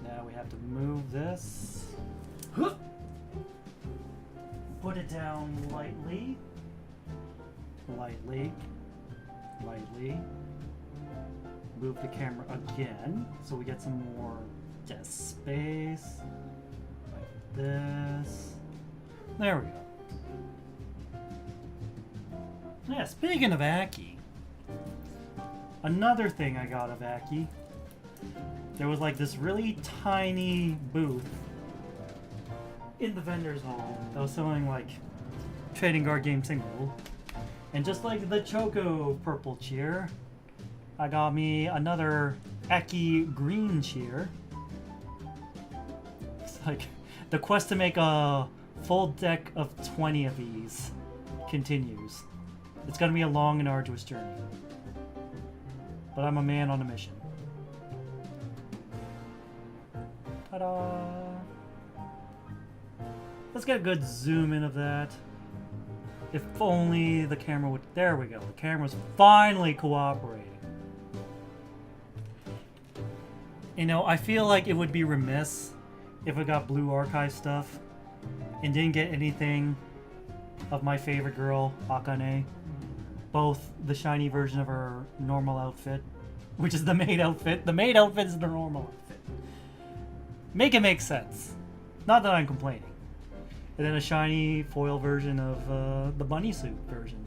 Now we have to move this. Put it down lightly. Lightly. Lightly. Move the camera again so we get some more desk space. Like this. There we go. Yeah, speaking of Aki, another thing I got of Aki, there was like this really tiny booth in the vendor's hall that was selling like trading card game single. And just like the Choco purple cheer, I got me another Aki green cheer. It's like the quest to make a full deck of 20 of these continues. It's gonna be a long and arduous journey. But I'm a man on a mission. Ta-da! Let's get a good zoom in of that. If only the camera would... There we go. The camera's finally cooperating. You know, I feel like it would be remiss if it got Blue Archive stuff and didn't get anything of my favorite girl, Akane. Both the shiny version of her normal outfit, which is the maid outfit. The maid outfit is the normal outfit. Make it make sense. Not that I'm complaining. And then a shiny foil version of the bunny suit version.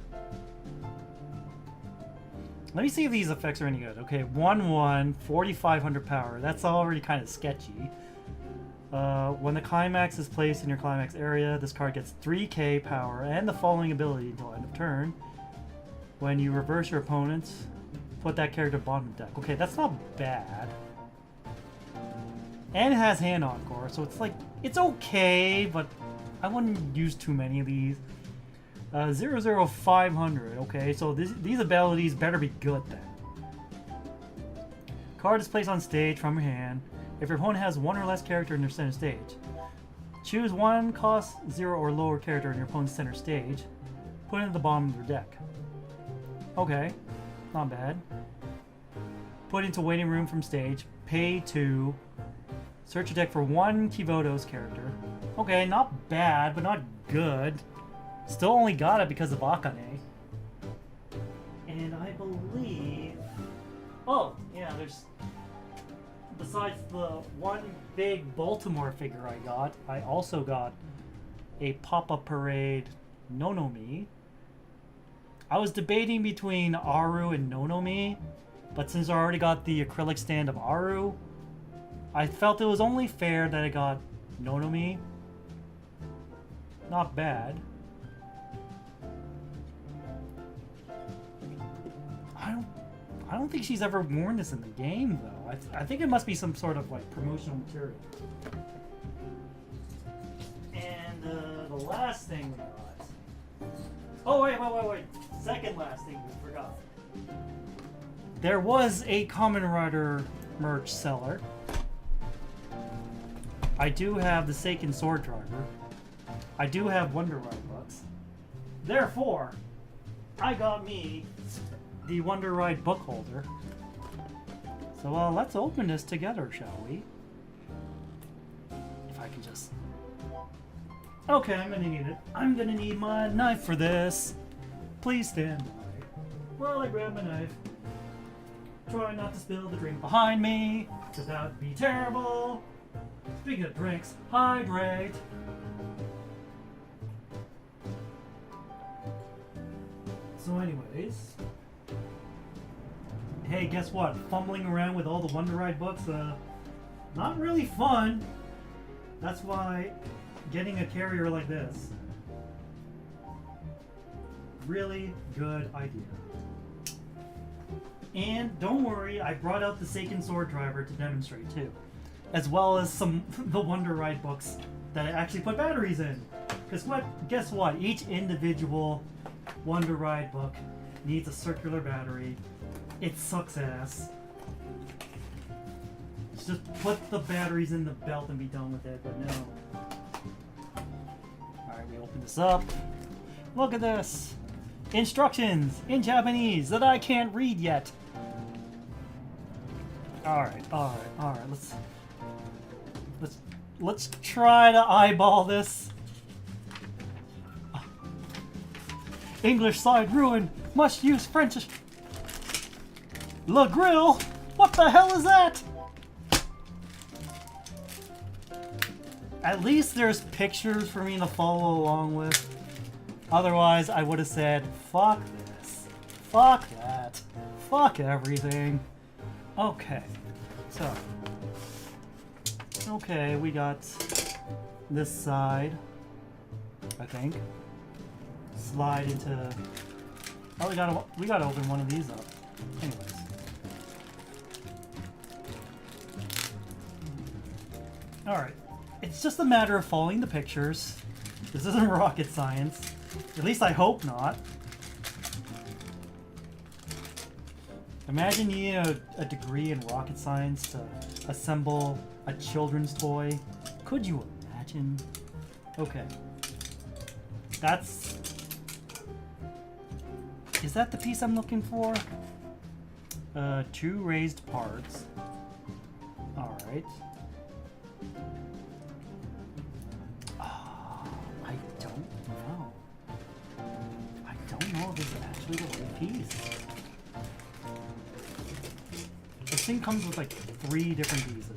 Let me see if these effects are any good. Okay, 1-1, 4,500 power. That's already kind of sketchy. When the climax is placed in your climax area, this card gets 3k power and the following ability until end of turn. When you reverse your opponents, put that character bottom of the deck. Okay, that's not bad. And it has hand encore, so it's like, it's okay, but I wouldn't use too many of these. 00500. Okay, so these abilities better be good then. Card is placed on stage from your hand. If your opponent has one or less character in their center stage, choose one cost 0 or lower character in your opponent's center stage. Put it at the bottom of your deck. Okay, not bad. Put into waiting room from stage. Pay 2. Search your deck for one Kivoto's character. Okay, not bad, but not good. Still only got it because of Akane. And I believe... Oh, yeah, there's... Besides the one big Baltimore figure I got, I also got a Pop-Up Parade Nonomi. I was debating between Aru and Nonomi, but since I already got the acrylic stand of Aru, I felt it was only fair that I got Nonomi. Not bad. I don't think she's ever worn this in the game, though. I think it must be some sort of, like, promotional material. And, the last thing we got... Oh, wait. Second last thing we forgot. There was a Kamen Rider merch seller. I do have the Seiken Sword Driver. I do have Wonder Ride books. Therefore, I got me the Wonder Ride book holder. So let's open this together, shall we? If I can just... Okay, I'm gonna need it. I'm gonna need my knife for this. Please stand by while I grab my knife. Try not to spill the drink behind me, because that would be terrible. Speaking of drinks, hydrate. So anyways... Hey, guess what? Fumbling around with all the Wonder Ride books, not really fun. That's why getting a carrier like this, really good idea. And don't worry, I brought out the Seiken Sword Driver to demonstrate too, as well as some the Wonder Ride books that I actually put batteries in. Because guess what? Each individual Wonder Ride book needs a circular battery. It sucks ass. Just put the batteries in the belt and be done with it, but no. Alright, we open this up. Look at this! Instructions in Japanese that I can't read yet. Alright. Let's try to eyeball this. English side ruined. Must use French. Le Grill? What the hell is that? At least there's pictures for me to follow along with. Otherwise, I would have said, fuck this. Fuck that. Fuck everything. Okay. So. Okay, we got this side, I think. Slide into... Oh, we gotta open one of these up. Anyways. Alright. It's just a matter of following the pictures. This isn't rocket science. At least I hope not. Imagine you need a degree in rocket science to assemble a children's toy. Could you imagine? Okay. That's... Is that the piece I'm looking for? 2 raised parts. Alright. I don't know if it's actually the right piece. This thing comes with like 3 different pieces.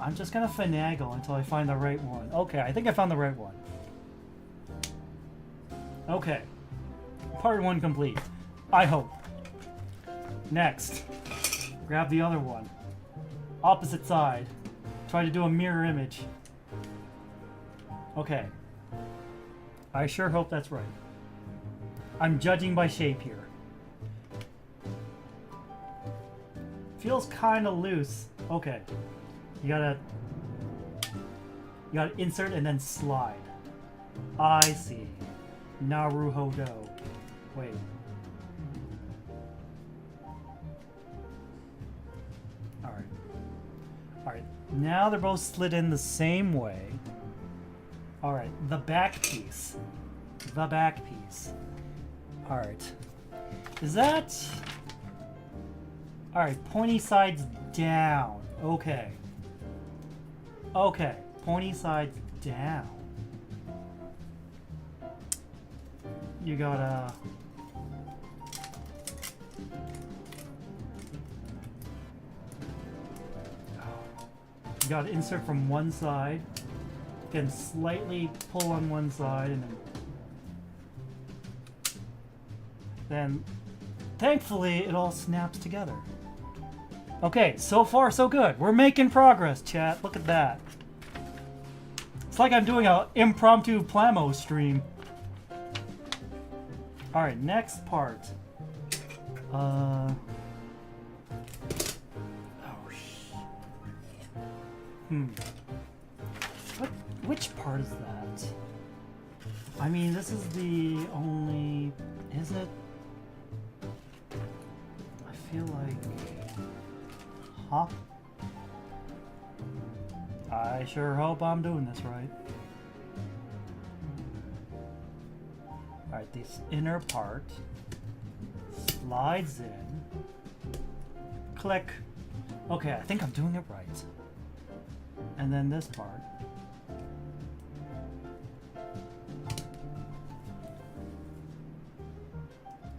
I'm just gonna finagle until I find the right one. Okay, I think I found the right one. Okay. Part 1 complete. I hope. Next. Grab the other one. Opposite side. Try to do a mirror image. Okay. I sure hope that's right. I'm judging by shape here. Feels kind of loose. Okay. You gotta insert and then slide. I see. Naruhodo. Wait. Alright. Alright. Now they're both slid in the same way. Alright. The back piece. The back piece. Alright. Is that... Alright. Pointy sides down. Okay. Okay. Pointy sides down. You gotta... You gotta insert from one side, then slightly pull on one side, and then... then thankfully it all snaps together. Okay, so far so good. We're making progress, chat. Look at that. It's like I'm doing an impromptu Plamo stream. Alright, next part. Which part is that? I mean, this is the only... Is it? I feel like... Huh? I sure hope I'm doing this right. Alright, this inner part slides in. Click. Okay, I think I'm doing it right. And then this part.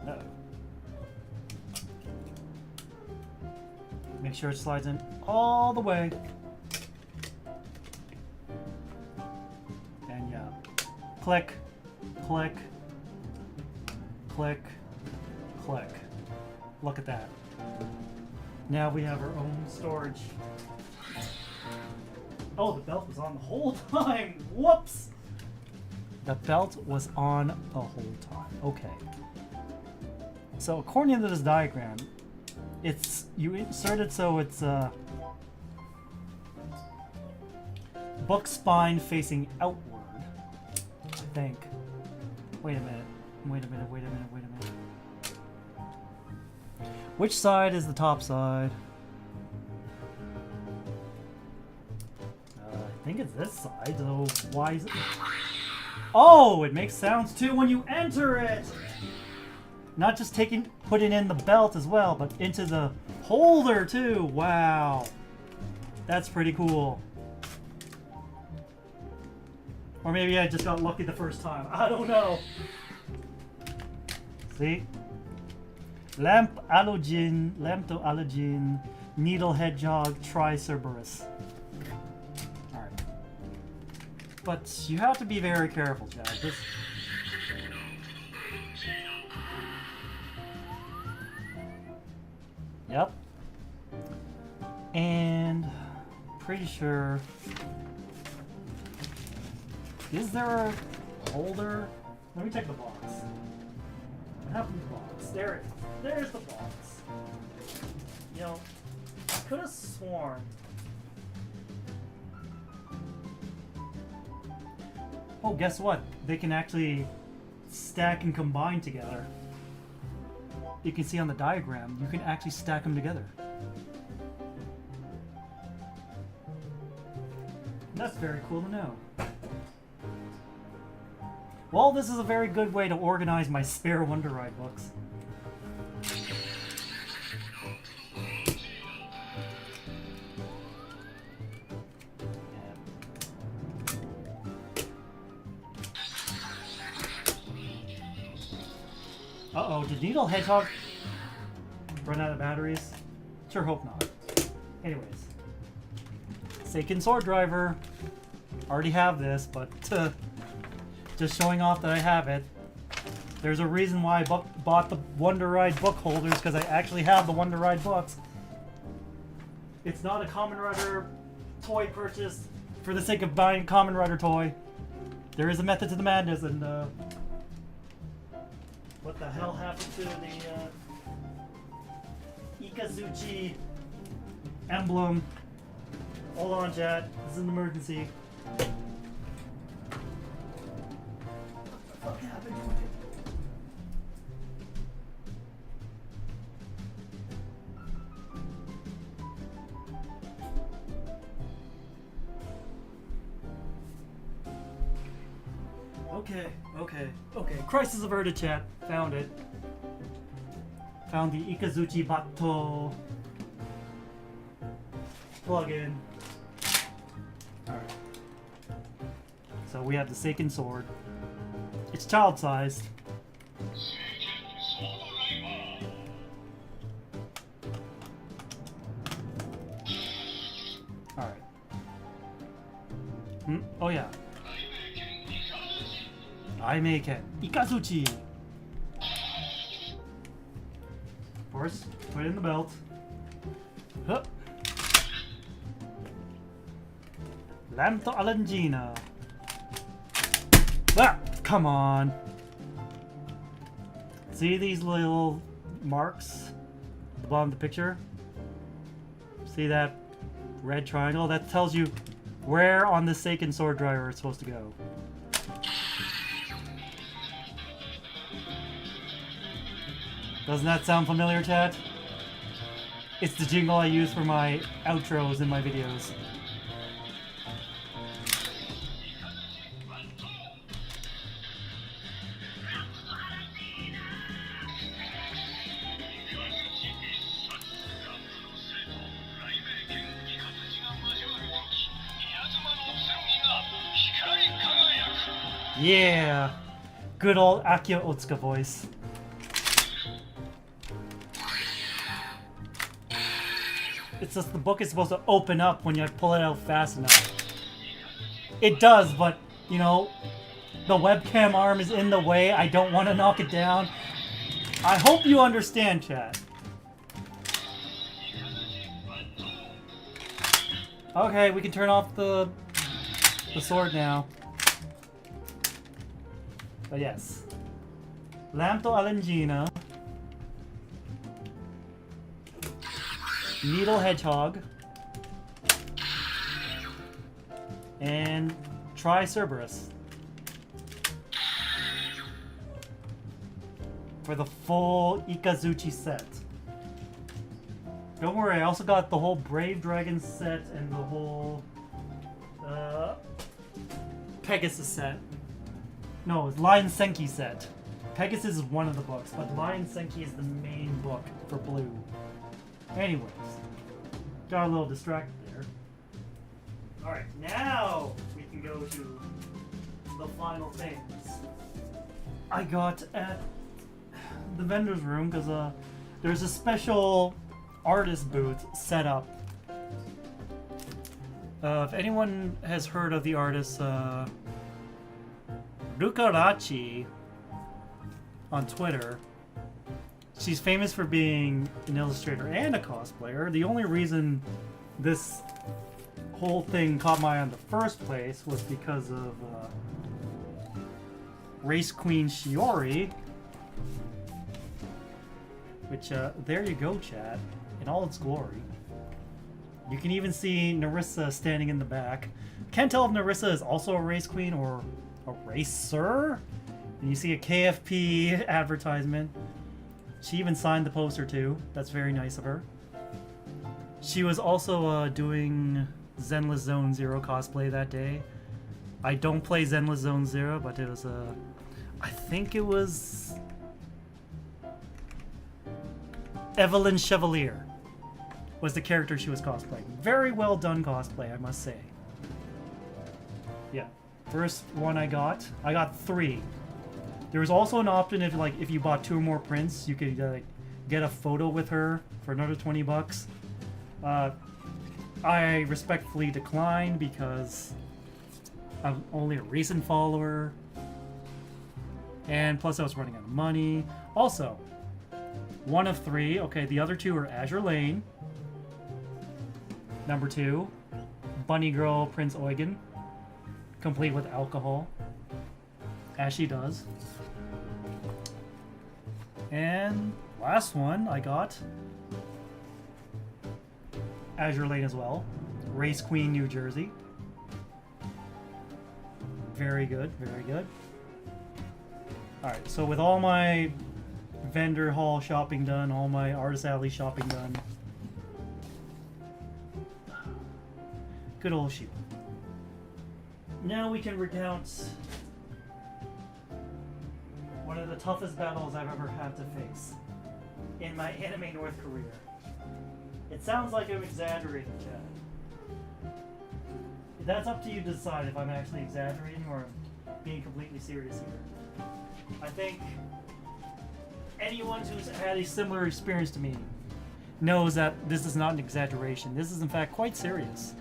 Uh-oh. Make sure it slides in all the way. And yeah. Click, click, click, click. Look at that. Now we have our own storage. Oh, the belt was on the whole time. Whoops! The belt was on the whole time. Okay. So according to this diagram, it's you insert it so it's book spine facing outward. I think. Wait a minute. Wait a minute. Wait a minute. Wait a minute. Which side is the top side? I think it's this side, so why is it... Oh, it makes sounds too when you enter it! Not just putting in the belt as well, but into the holder too. Wow. That's pretty cool. Or maybe I just got lucky the first time. I don't know. See? Lamp to allergen, needle hedgehog, Tricerberus. Alright. But you have to be very careful, Chad. This... Yep. And pretty sure... Is there a holder? Let me check the box. What happened to the box? There it is. There's the box. You know, I could have sworn. Oh, guess what? They can actually stack and combine together. You can see on the diagram, you can actually stack them together. That's very cool to know. Well, this is a very good way to organize my spare Wonder Ride books. Uh-oh, did Needle Hedgehog run out of batteries? Sure hope not. Anyways. Seiken Sword Driver. Already have this, but just showing off that I have it. There's a reason why I bought the Wonder Ride book holders, because I actually have the Wonder Ride books. It's not a Kamen Rider toy purchase for the sake of buying Kamen Rider toy. There is a method to the madness, and what the hell happened to the Ikazuchi emblem? Hold on, chat. This is an emergency. What happened to it? Okay. Crisis averted, chat. Found it. Found the Ikazuchi Bato plug-in. Alright. So we have the Seiken Sword. It's child-sized. Alright. Oh yeah. I make it. Ikazuchi! course. Put it in the belt. Huh. Lamto Alangina. Ah, come on. See these little marks at the bottom of the picture? See that red triangle? That tells you where on the Seiken sword driver it's supposed to go. Doesn't that sound familiar, chat? It's the jingle I use for my outros in my videos. Yeah! Good old Akio Otsuka voice. It's just the book is supposed to open up when you pull it out fast enough. It does, but, you know, the webcam arm is in the way. I don't want to knock it down. I hope you understand, chat. Okay, we can turn off the sword now. But yes. Lamto Alangina. Needle Hedgehog. And Tri-Cerberus. For the full Ikazuchi set. Don't worry, I also got the whole Brave Dragon set and the whole Pegasus set. No, it's Lion Senki set. Pegasus is one of the books, but Lion Senki is the main book for Blue. Anyways, got a little distracted there. Alright, now we can go to the final things I got at the vendor's room, because there's a special artist booth set up. If anyone has heard of the artist Rukarachi on Twitter, she's famous for being an illustrator and a cosplayer. The only reason this whole thing caught my eye in the first place was because of Race Queen Shiori, which, there you go, chat, in all its glory. You can even see Narissa standing in the back. Can't tell if Narissa is also a race queen or a racer. And you see a KFP advertisement. She even signed the poster too. That's very nice of her. She was also doing Zenless Zone Zero cosplay that day. I don't play Zenless Zone Zero, but it was I think it was Evelyn Chevalier was the character she was cosplaying. Very well done cosplay, I must say. Yeah, first one I got 3. There was also an option if you bought 2 or more prints, you could get a photo with her for another $20. I respectfully declined because I'm only a recent follower, and plus I was running out of money. Also, one of 3. Okay, the other 2 are Azure Lane. Number 2, Bunny Girl Prince Eugen, complete with alcohol, as she does. And last one I got Azure Lane as well, Race Queen New Jersey. Very good, very good. Alright, so with all my vendor hall shopping done, all my Artist Alley shopping done, good old Sheila. Now we can recount one of the toughest battles I've ever had to face in my Anime North career. It sounds like I'm exaggerating, Chad. That's up to you to decide if I'm actually exaggerating or being completely serious here. I think anyone who's had a similar experience to me knows that this is not an exaggeration. This is in fact quite serious.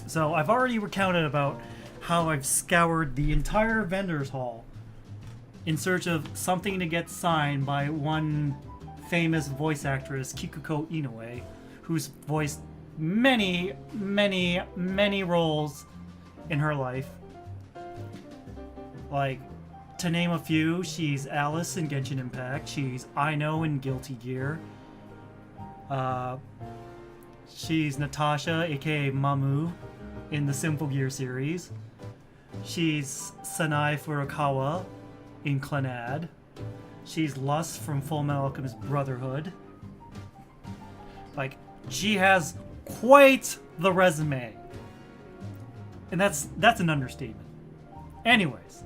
So I've already recounted about how I've scoured the entire vendor's hall in search of something to get signed by one famous voice actress Kikuko Inoue, who's voiced many, many, many roles in her life. Like, to name a few, she's Alice in Genshin Impact, she's Aino in Guilty Gear, she's Natasha, aka Mamu, in the Simple Gear series, she's Sanai Furukawa in Clannad, she's Lust from Full Metal Alchemist Brotherhood. Like, she has quite the resume. And that's an understatement. Anyways,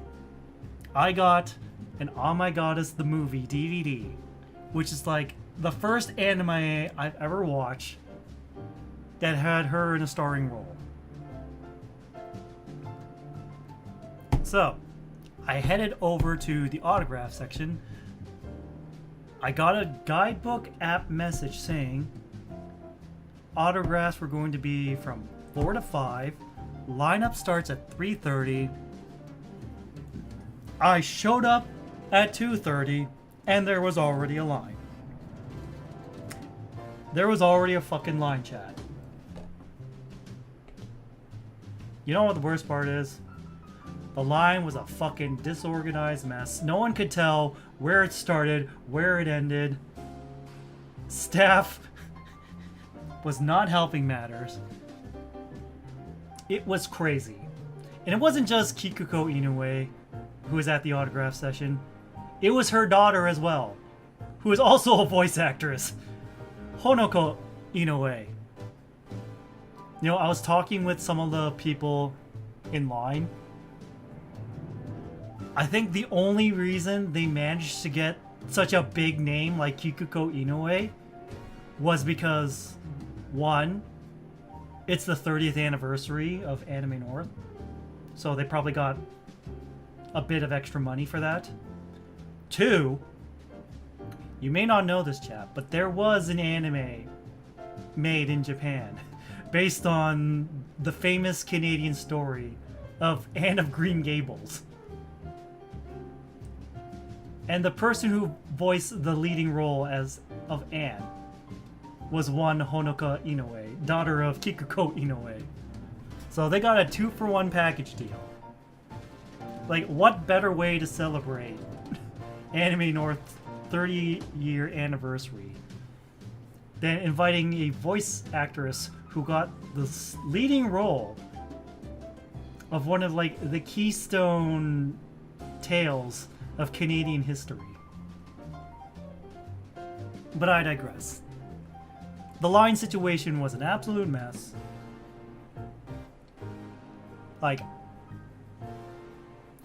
I got an Oh My Goddess the Movie DVD, which is like the first anime I've ever watched that had her in a starring role. So, I headed over to the autograph section. I got a guidebook app message saying autographs were going to be from 4 to 5. Lineup starts at 3:30. I showed up at 2:30 and there was already a line. There was already a fucking line, chat. You know what the worst part is? The line was a fucking disorganized mess. No one could tell where it started, where it ended. Staff was not helping matters. It was crazy. And it wasn't just Kikuko Inoue who was at the autograph session. It was her daughter as well, who is also a voice actress, Honoko Inoue. You know, I was talking with some of the people in line. I think the only reason they managed to get such a big name like Kikuko Inoue was because, one, it's the 30th anniversary of Anime North, so they probably got a bit of extra money for that. Two, you may not know this, chat, but there was an anime made in Japan based on the famous Canadian story of Anne of Green Gables. And the person who voiced the leading role of Anne was one Honoka Inoue, daughter of Kikuko Inoue. So they got a 2-for-1 package deal. Like, what better way to celebrate Anime North's 30-year anniversary than inviting a voice actress who got the leading role of one of, like, the keystone tales of Canadian history. But I digress. The line situation was an absolute mess. Like,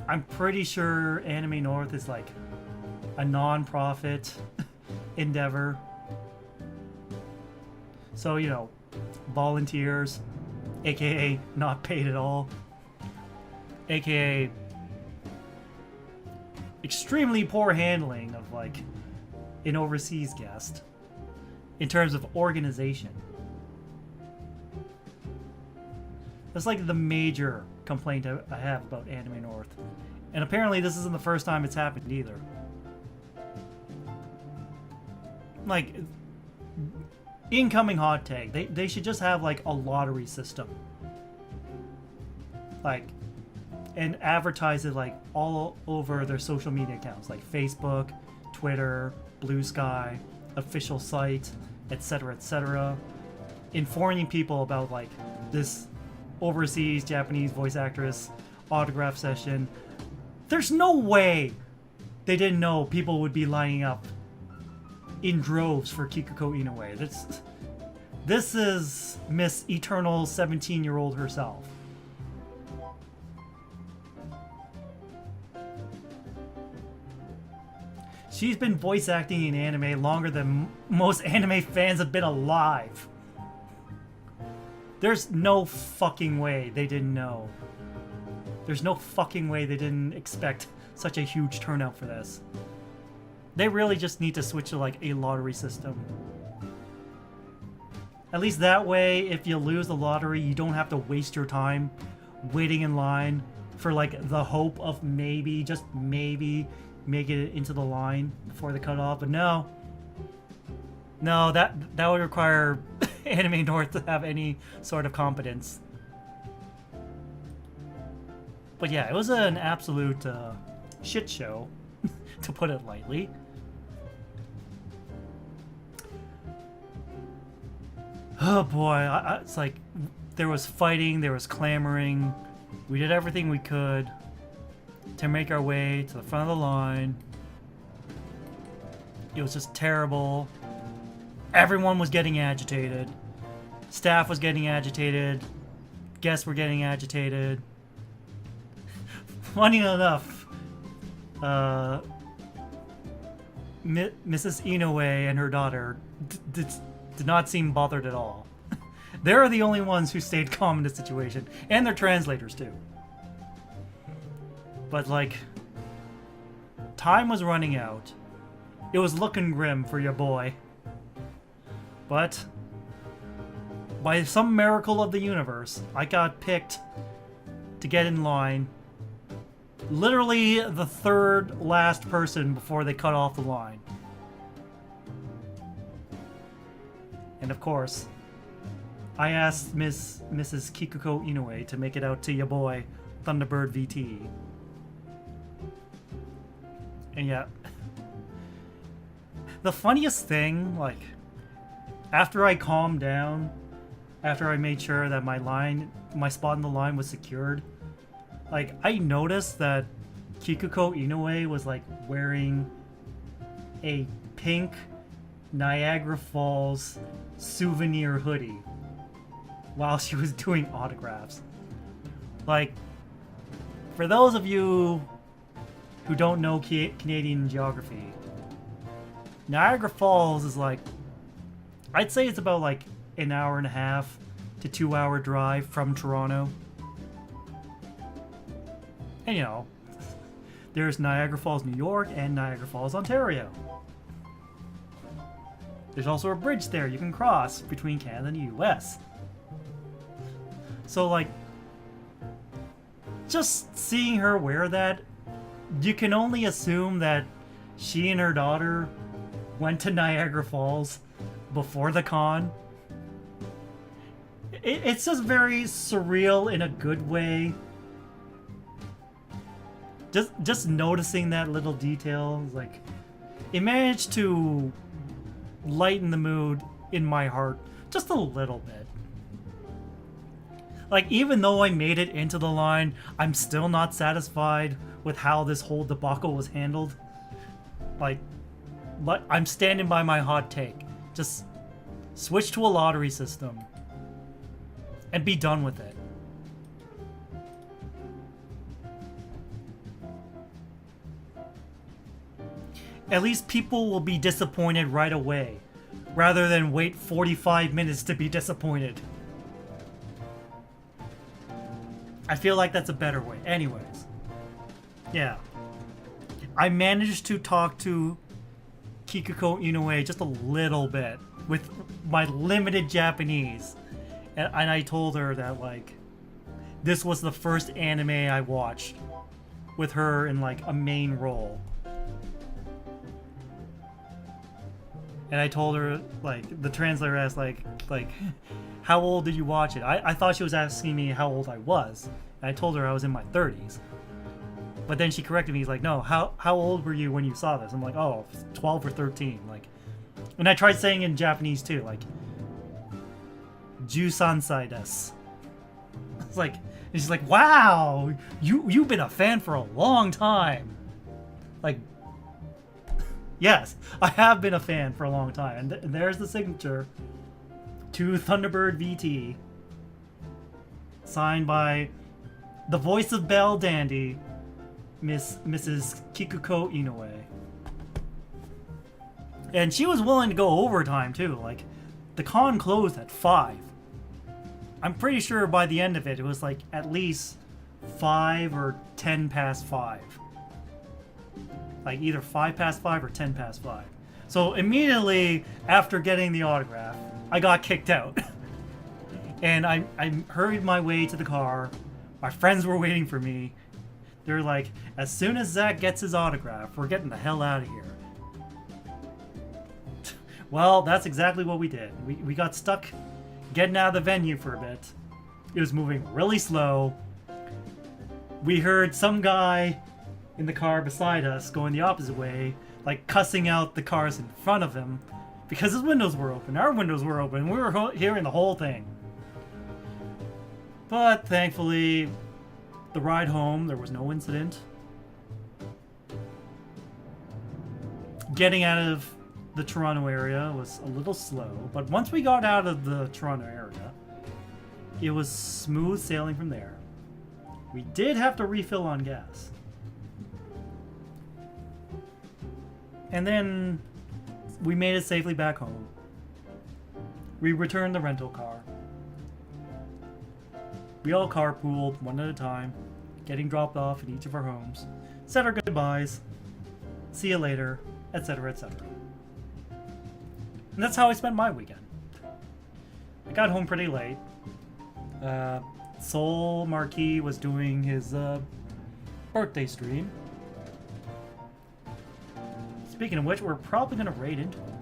I'm pretty sure Anime North is like a non-profit endeavor. So, you know, volunteers, aka not paid at all, aka extremely poor handling of like an overseas guest in terms of organization. That's like the major complaint I have about Anime North. And apparently this isn't the first time it's happened either. Like, incoming hot take, they should just have like a lottery system. Like, and advertise it like all over their social media accounts, like Facebook, Twitter, Blue Sky, official site, etc., informing people about like this overseas Japanese voice actress autograph session. There's no way they didn't know people would be lining up in droves for Kikuko Inoue. This is Miss Eternal 17-year-old herself. She's been voice acting in anime longer than most anime fans have been alive. There's no fucking way they didn't know. There's no fucking way they didn't expect such a huge turnout for this. They really just need to switch to like a lottery system. At least that way, if you lose the lottery, you don't have to waste your time waiting in line for like the hope of maybe, just maybe, make it into the line before the cutoff. But no, No, that would require Anime North to have any sort of competence. But yeah, it was an absolute shit show, to put it lightly. Oh boy, it's like there was fighting, there was clamoring. We did everything we could to make our way to the front of the line. It was just terrible. Everyone was getting agitated. Staff was getting agitated. Guests were getting agitated. Funny enough, Mrs. Inoue and her daughter did not seem bothered at all. They're the only ones who stayed calm in this situation, and their translators too. But like, time was running out. It was looking grim for your boy. But by some miracle of the universe, I got picked to get in line. Literally the third last person before they cut off the line. And of course, I asked Mrs. Kikuko Inoue to make it out to your boy, Thunderbird VT. And yeah, the funniest thing, like, after I calmed down, after I made sure that my spot in the line was secured, like, I noticed that Kikuko Inoue was, like, wearing a pink Niagara Falls souvenir hoodie while she was doing autographs. Like, for those of you who don't know Canadian geography, Niagara Falls is like, I'd say it's about like an hour and a half to 2 hour drive from Toronto. And you know, there's Niagara Falls, New York and Niagara Falls, Ontario. There's also a bridge there you can cross between Canada and the US. So like, just seeing her wear that, you can only assume that she and her daughter went to Niagara Falls before the con. It's just very surreal in a good way. Just noticing that little detail, like, it managed to lighten the mood in my heart just a little bit. Like, even though I made it into the line, I'm still not satisfied with how this whole debacle was handled. Like, I'm standing by my hot take. Just switch to a lottery system and be done with it. At least people will be disappointed right away, rather than wait 45 minutes to be disappointed. I feel like that's a better way. Anyways. Yeah. I managed to talk to Kikuko Inoue just a little bit with my limited Japanese. And I told her that, like, this was the first anime I watched with her in, like, a main role. And I told her, like, the translator asked, like, how old did you watch it? I thought she was asking me how old I was. And I told her I was in my 30s. But then she corrected me. He's like, no, how old were you when you saw this? I'm like, oh, 12 or 13. Like, and I tried saying in Japanese too, like, Jusansai desu. It's like, and she's like, wow, you've been a fan for a long time. Like, yes, I have been a fan for a long time. And there's the signature to Thunderbird VT, signed by the voice of Belle Dandy, Mrs. Kikuko Inoue. And she was willing to go overtime too. Like, the con closed at 5. I'm pretty sure by the end of it, it was like at least 5 or 10 past 5. Like either 5 past 5 or 10 past 5. So immediately after getting the autograph, I got kicked out. And I hurried my way to the car. My friends were waiting for me. They're like, as soon as Zach gets his autograph, we're getting the hell out of here. Well, that's exactly what we did. We got stuck getting out of the venue for a bit. It was moving really slow. We heard some guy in the car beside us going the opposite way, like cussing out the cars in front of him because his windows were open. Our windows were open. We were hearing the whole thing. But thankfully, the ride home, there was no incident. Getting out of the Toronto area was a little slow, but once we got out of the Toronto area, it was smooth sailing from there. We did have to refill on gas. And then we made it safely back home. We returned the rental car. We all carpooled one at a time, getting dropped off at each of our homes, said our goodbyes, see you later, etc., etc. And that's how I spent my weekend. I got home pretty late. Soul Marquis was doing his birthday stream. Speaking of which, we're probably going to raid into him.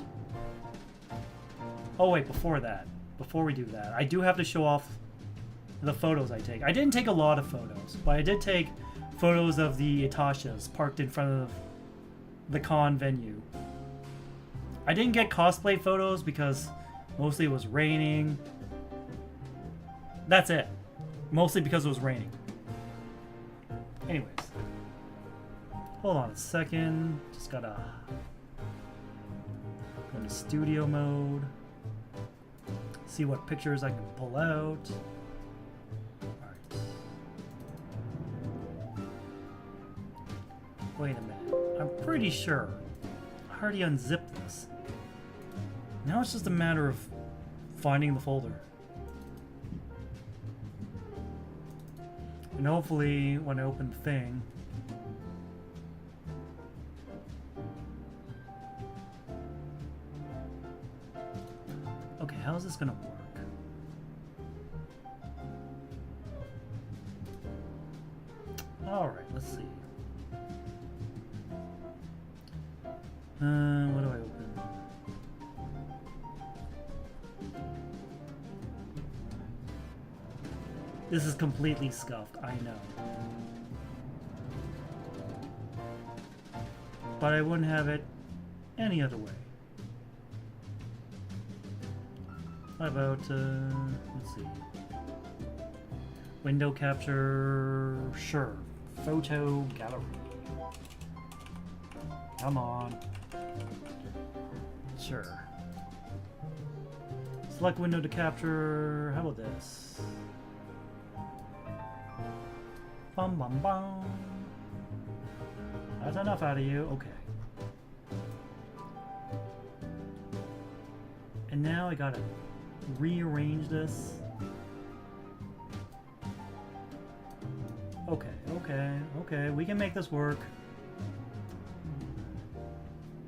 Oh wait, before we do that, I do have to show off the photos I take. I didn't take a lot of photos, but I did take photos of the Itashas parked in front of the con venue. I didn't get cosplay photos because mostly it was raining. That's it. Mostly because it was raining. Anyways. Hold on a second. Just gotta go into studio mode. See what pictures I can pull out. Alright. Wait a minute. I'm pretty sure I already unzipped this. Now it's just a matter of finding the folder. And hopefully when I open the thing, okay, how's this gonna work? Alright, let's see. What do I open? This is completely scuffed, I know. But I wouldn't have it any other way. How about, let's see. Window capture, sure. Photo gallery. Come on. Sure. Select window to capture, how about this? Bum bum bum. That's enough out of you. Okay. And now I gotta rearrange this. Okay. We can make this work.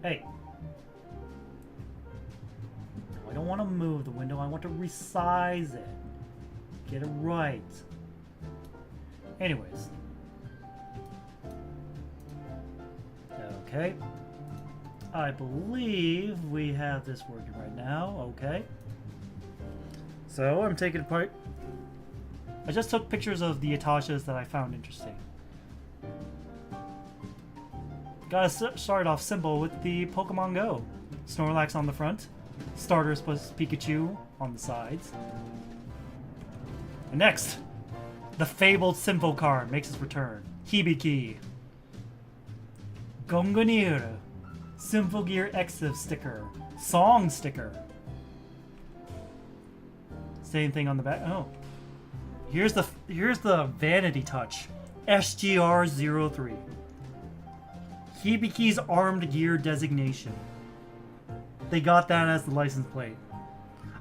Hey. No, I don't want to move the window. I want to resize it. Get it right. Anyways. Okay. I believe we have this working right now. Okay. So I'm taking apart. I just took pictures of the Itashas that I found interesting. Gotta start off simple with the Pokemon Go. Snorlax on the front. Starters plus Pikachu on the sides. And next, the fabled Sympho card makes its return. Hibiki. Gongonir. Symphogear Exif sticker. Song sticker. Same thing on the back. Oh. Here's the vanity touch. SGR03. Hibiki's armed gear designation. They got that as the license plate.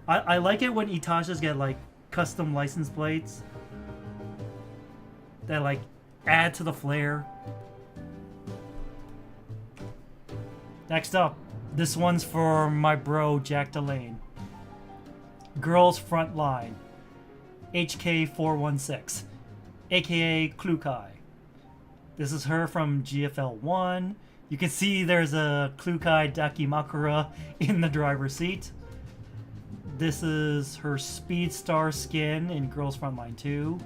I like it when Itashas get like custom license plates that like add to the flair. Next up, this one's for my bro Jack Delane. Girls Front Line. HK416, aka Klukai. This is her from GFL 1, You can see there's a Klukai Dakimakura in the driver's seat. This is her Speed Star skin in Girls Frontline 2.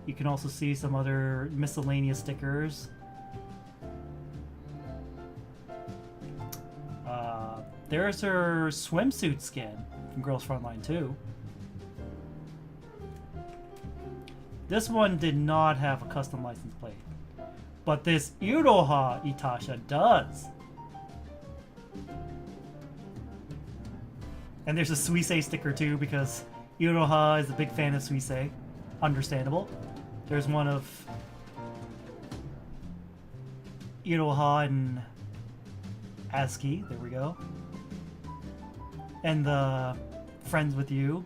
You can also see some other miscellaneous stickers. There's her swimsuit skin from Girls Frontline 2. This one did not have a custom license plate, but this Iroha Itasha does. And there's a Suisei sticker too, because Iroha is a big fan of Suisei. Understandable. There's one of Iroha and ASCII. There we go. And the Friends with You.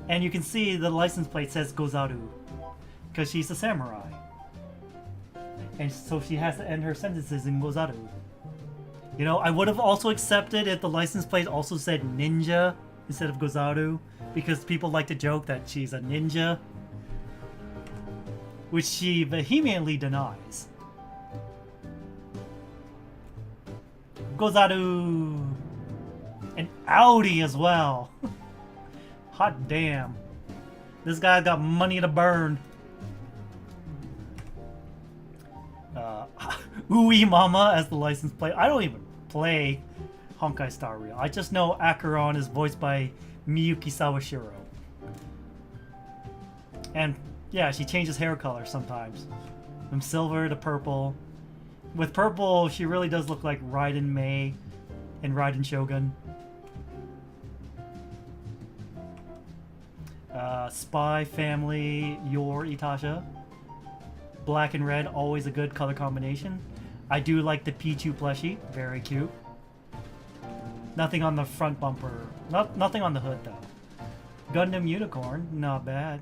And you can see the license plate says Gozaru, because she's a samurai. And so she has to end her sentences in Gozaru. You know, I would have also accepted if the license plate also said ninja instead of Gozaru, because people like to joke that she's a ninja, which she vehemently denies. Gozaru! And Audi as well. Hot damn. This guy's got money to burn. Ui Mama as the license plate. I don't even play Honkai Star Rail. I just know Acheron is voiced by Miyuki Sawashiro. And yeah, she changes hair color sometimes. From silver to purple. With purple, she really does look like Raiden Mei in Raiden Shogun. Spy Family, Your Itasha. Black and red, always a good color combination. I do like the Pichu plushie, very cute. Nothing on the front bumper, nothing on the hood though. Gundam Unicorn, not bad.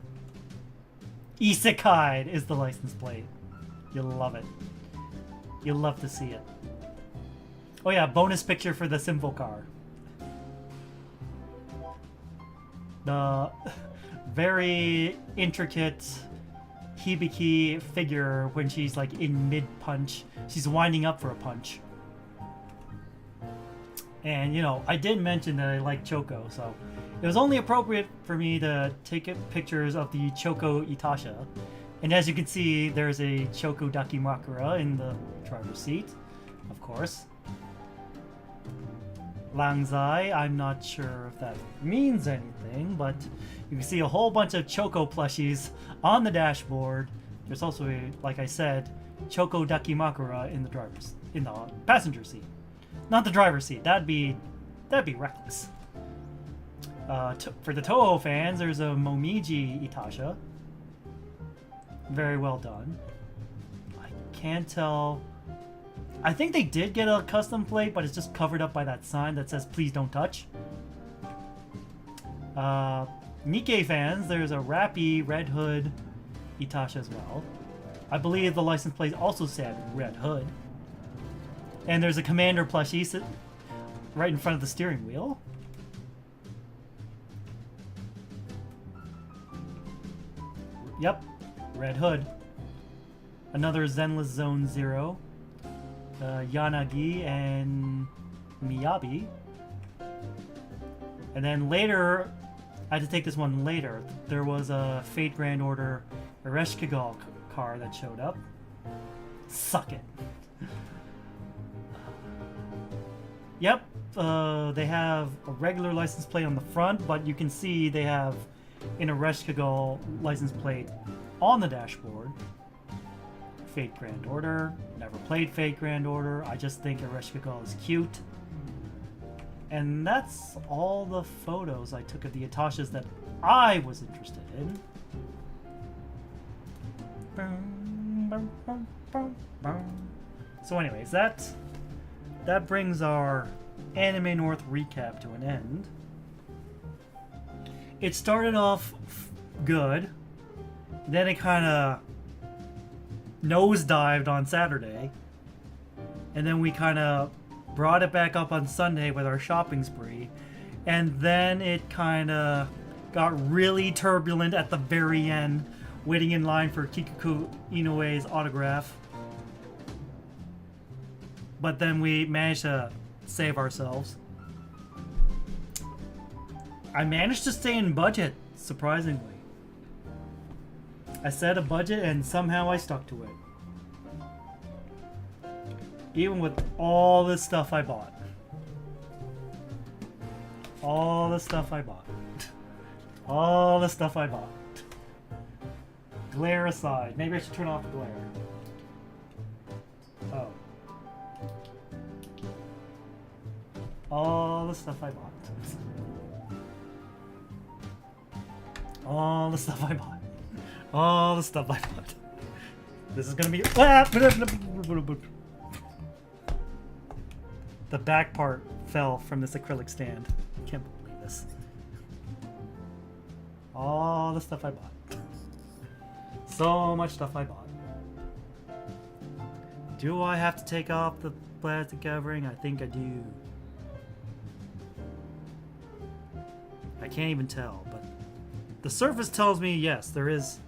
Isekai is the license plate. You'll love it. You'll love to see it. Oh yeah, bonus picture for the Simvo car. The very intricate Hibiki figure when she's like in mid-punch. She's winding up for a punch. And you know, I did mention that I like Choco, so it was only appropriate for me to take pictures of the Choco Itasha. And as you can see, there's a Choco Dakimakura in the driver's seat, of course. Langzai, I'm not sure if that means anything, but you can see a whole bunch of Choco plushies on the dashboard. There's also a, like I said, Choco Dakimakura in the passenger seat. Not the driver's seat. That'd be reckless. For the Toho fans, there's a Momiji Itasha. Very well done. I can't tell. I think they did get a custom plate, but it's just covered up by that sign that says "Please don't touch." Nikkei fans, there's a Rappy Red Hood Itasha as well. I believe the license plate also said Red Hood. And there's a Commander plushie right in front of the steering wheel. Yep, Red Hood. Another Zenless Zone Zero. Yanagi and Miyabi. And then later, I had to take this one later. There was a Fate Grand Order Ereshkigal car that showed up. Suck it. Yep, they have a regular license plate on the front, but you can see they have an Ereshkigal license plate on the dashboard. Fate Grand Order. Never played Fate Grand Order. I just think Ereshkigal is cute. And that's all the photos I took of the Itashas that I was interested in. So anyways, that brings our Anime North recap to an end. It started off good, then it kind of nosedived on Saturday, and then we kind of brought it back up on Sunday with our shopping spree, and then it kind of got really turbulent at the very end, waiting in line for Kikuko Inoue's autograph. but then we managed to save ourselves. I managed to stay in budget, surprisingly. I set a budget and somehow I stuck to it. Even with all the stuff I bought. All the stuff I bought. All the stuff I bought. Glare aside. Maybe I should turn off the glare. Oh. All the stuff I bought. All the stuff I bought. All the stuff I bought. This is gonna be... The back part fell from this acrylic stand. I can't believe this. All the stuff I bought. So much stuff I bought. Do I have to take off the plastic covering? I think I do. I can't even tell, but the surface tells me yes, there is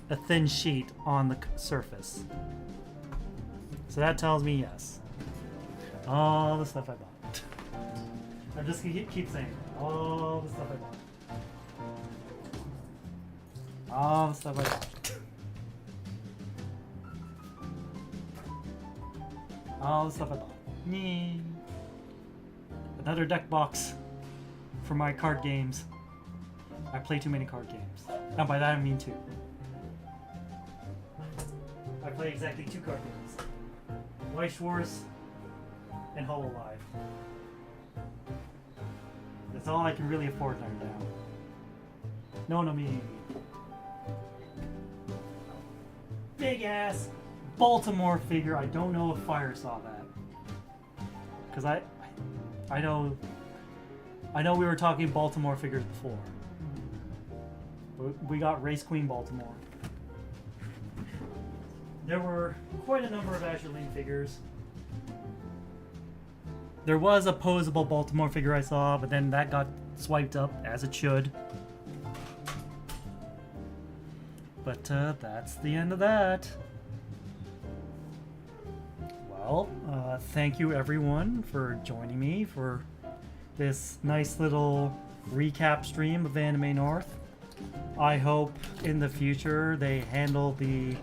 a thin sheet on the surface. So that tells me yes. All the stuff I bought. I'm just gonna keep saying it. All the stuff I bought. All the stuff I bought. All the stuff I bought. Nee. Another deck box for my card games. I play too many card games. And by that I mean 2. I play exactly 2 card games. White Schwartz and HoloLive. That's all I can really afford right now. No, me. Big ass Baltimore figure. I don't know if Fire saw that. Because I know we were talking Baltimore figures before. But we got Race Queen Baltimore. There were quite a number of Azurine figures. There was a posable Baltimore figure I saw, but then that got swiped up, as it should. But that's the end of that. Well, thank you everyone for joining me for this nice little recap stream of Anime North. I hope in the future they handle the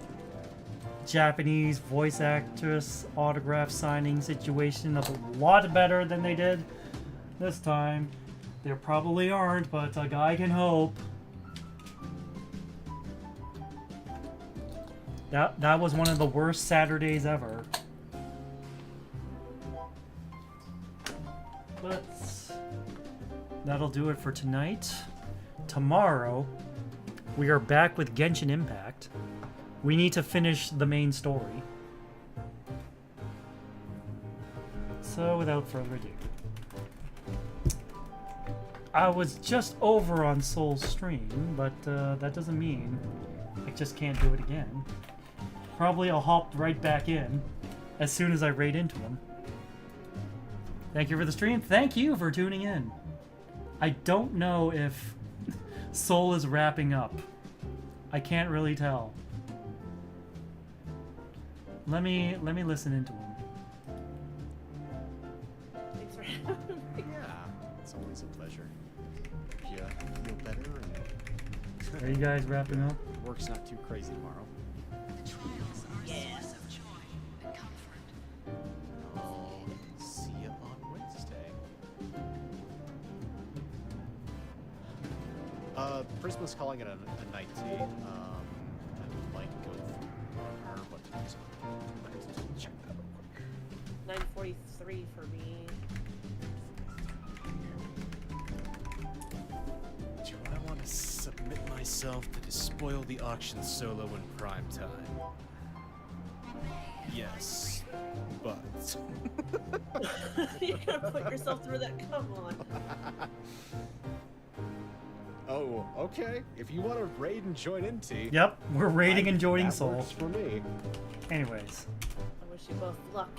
Japanese voice actress autograph signing situation a lot better than they did this time. There probably aren't, but a guy can hope. That was one of the worst Saturdays ever. But that'll do it for tonight. Tomorrow, we are back with Genshin Impact. We need to finish the main story. So, without further ado, I was just over on Soul's stream, but that doesn't mean I just can't do it again. Probably I'll hop right back in as soon as I raid into him. Thank you for the stream. Thank you for tuning in. I don't know if Soul is wrapping up. I can't really tell. Let me listen into him. Thanks for having me. Yeah, it's always a pleasure. Yeah, feel better and Are you guys wrapping up? work's not too crazy tomorrow. Yes. I'll see you on Wednesday. Prisma's calling it a night tea. I might go on her, but check that real quick. 9:43 for me. Do I want to submit myself to despoil the auction solo in prime time? Yes, but You're gonna put yourself through that. Come on. oh, okay. If you want to raid and join in, T. Yep, we're raiding and joining that Soul. works for me. Anyways. I wish you both luck.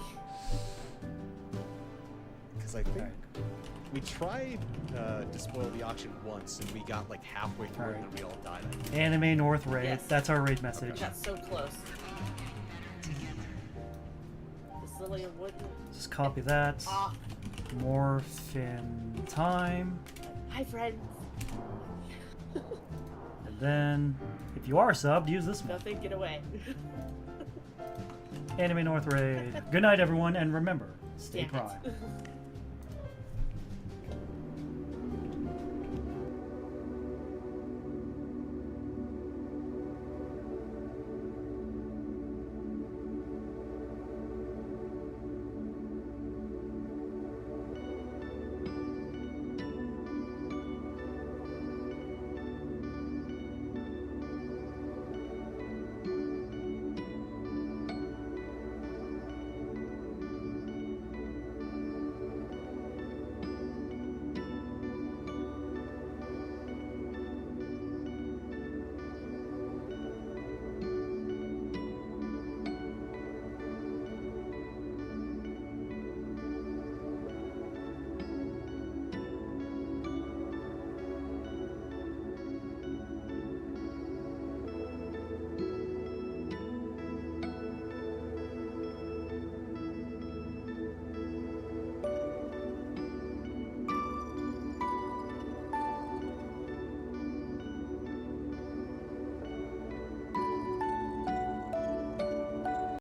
Because I think Alright. we tried to spoil the auction once, and we got like halfway through, Alright. and then we all died. Anime North raid. Yes. That's our raid message. We got so close. Lillian wouldn't. Just copy that. Ah. Morphin time. Hi, friends. And then, if you are subbed, use this one. Nothing, get away. Anime North Raid. Good night, everyone, and remember, stay Damn it. prime.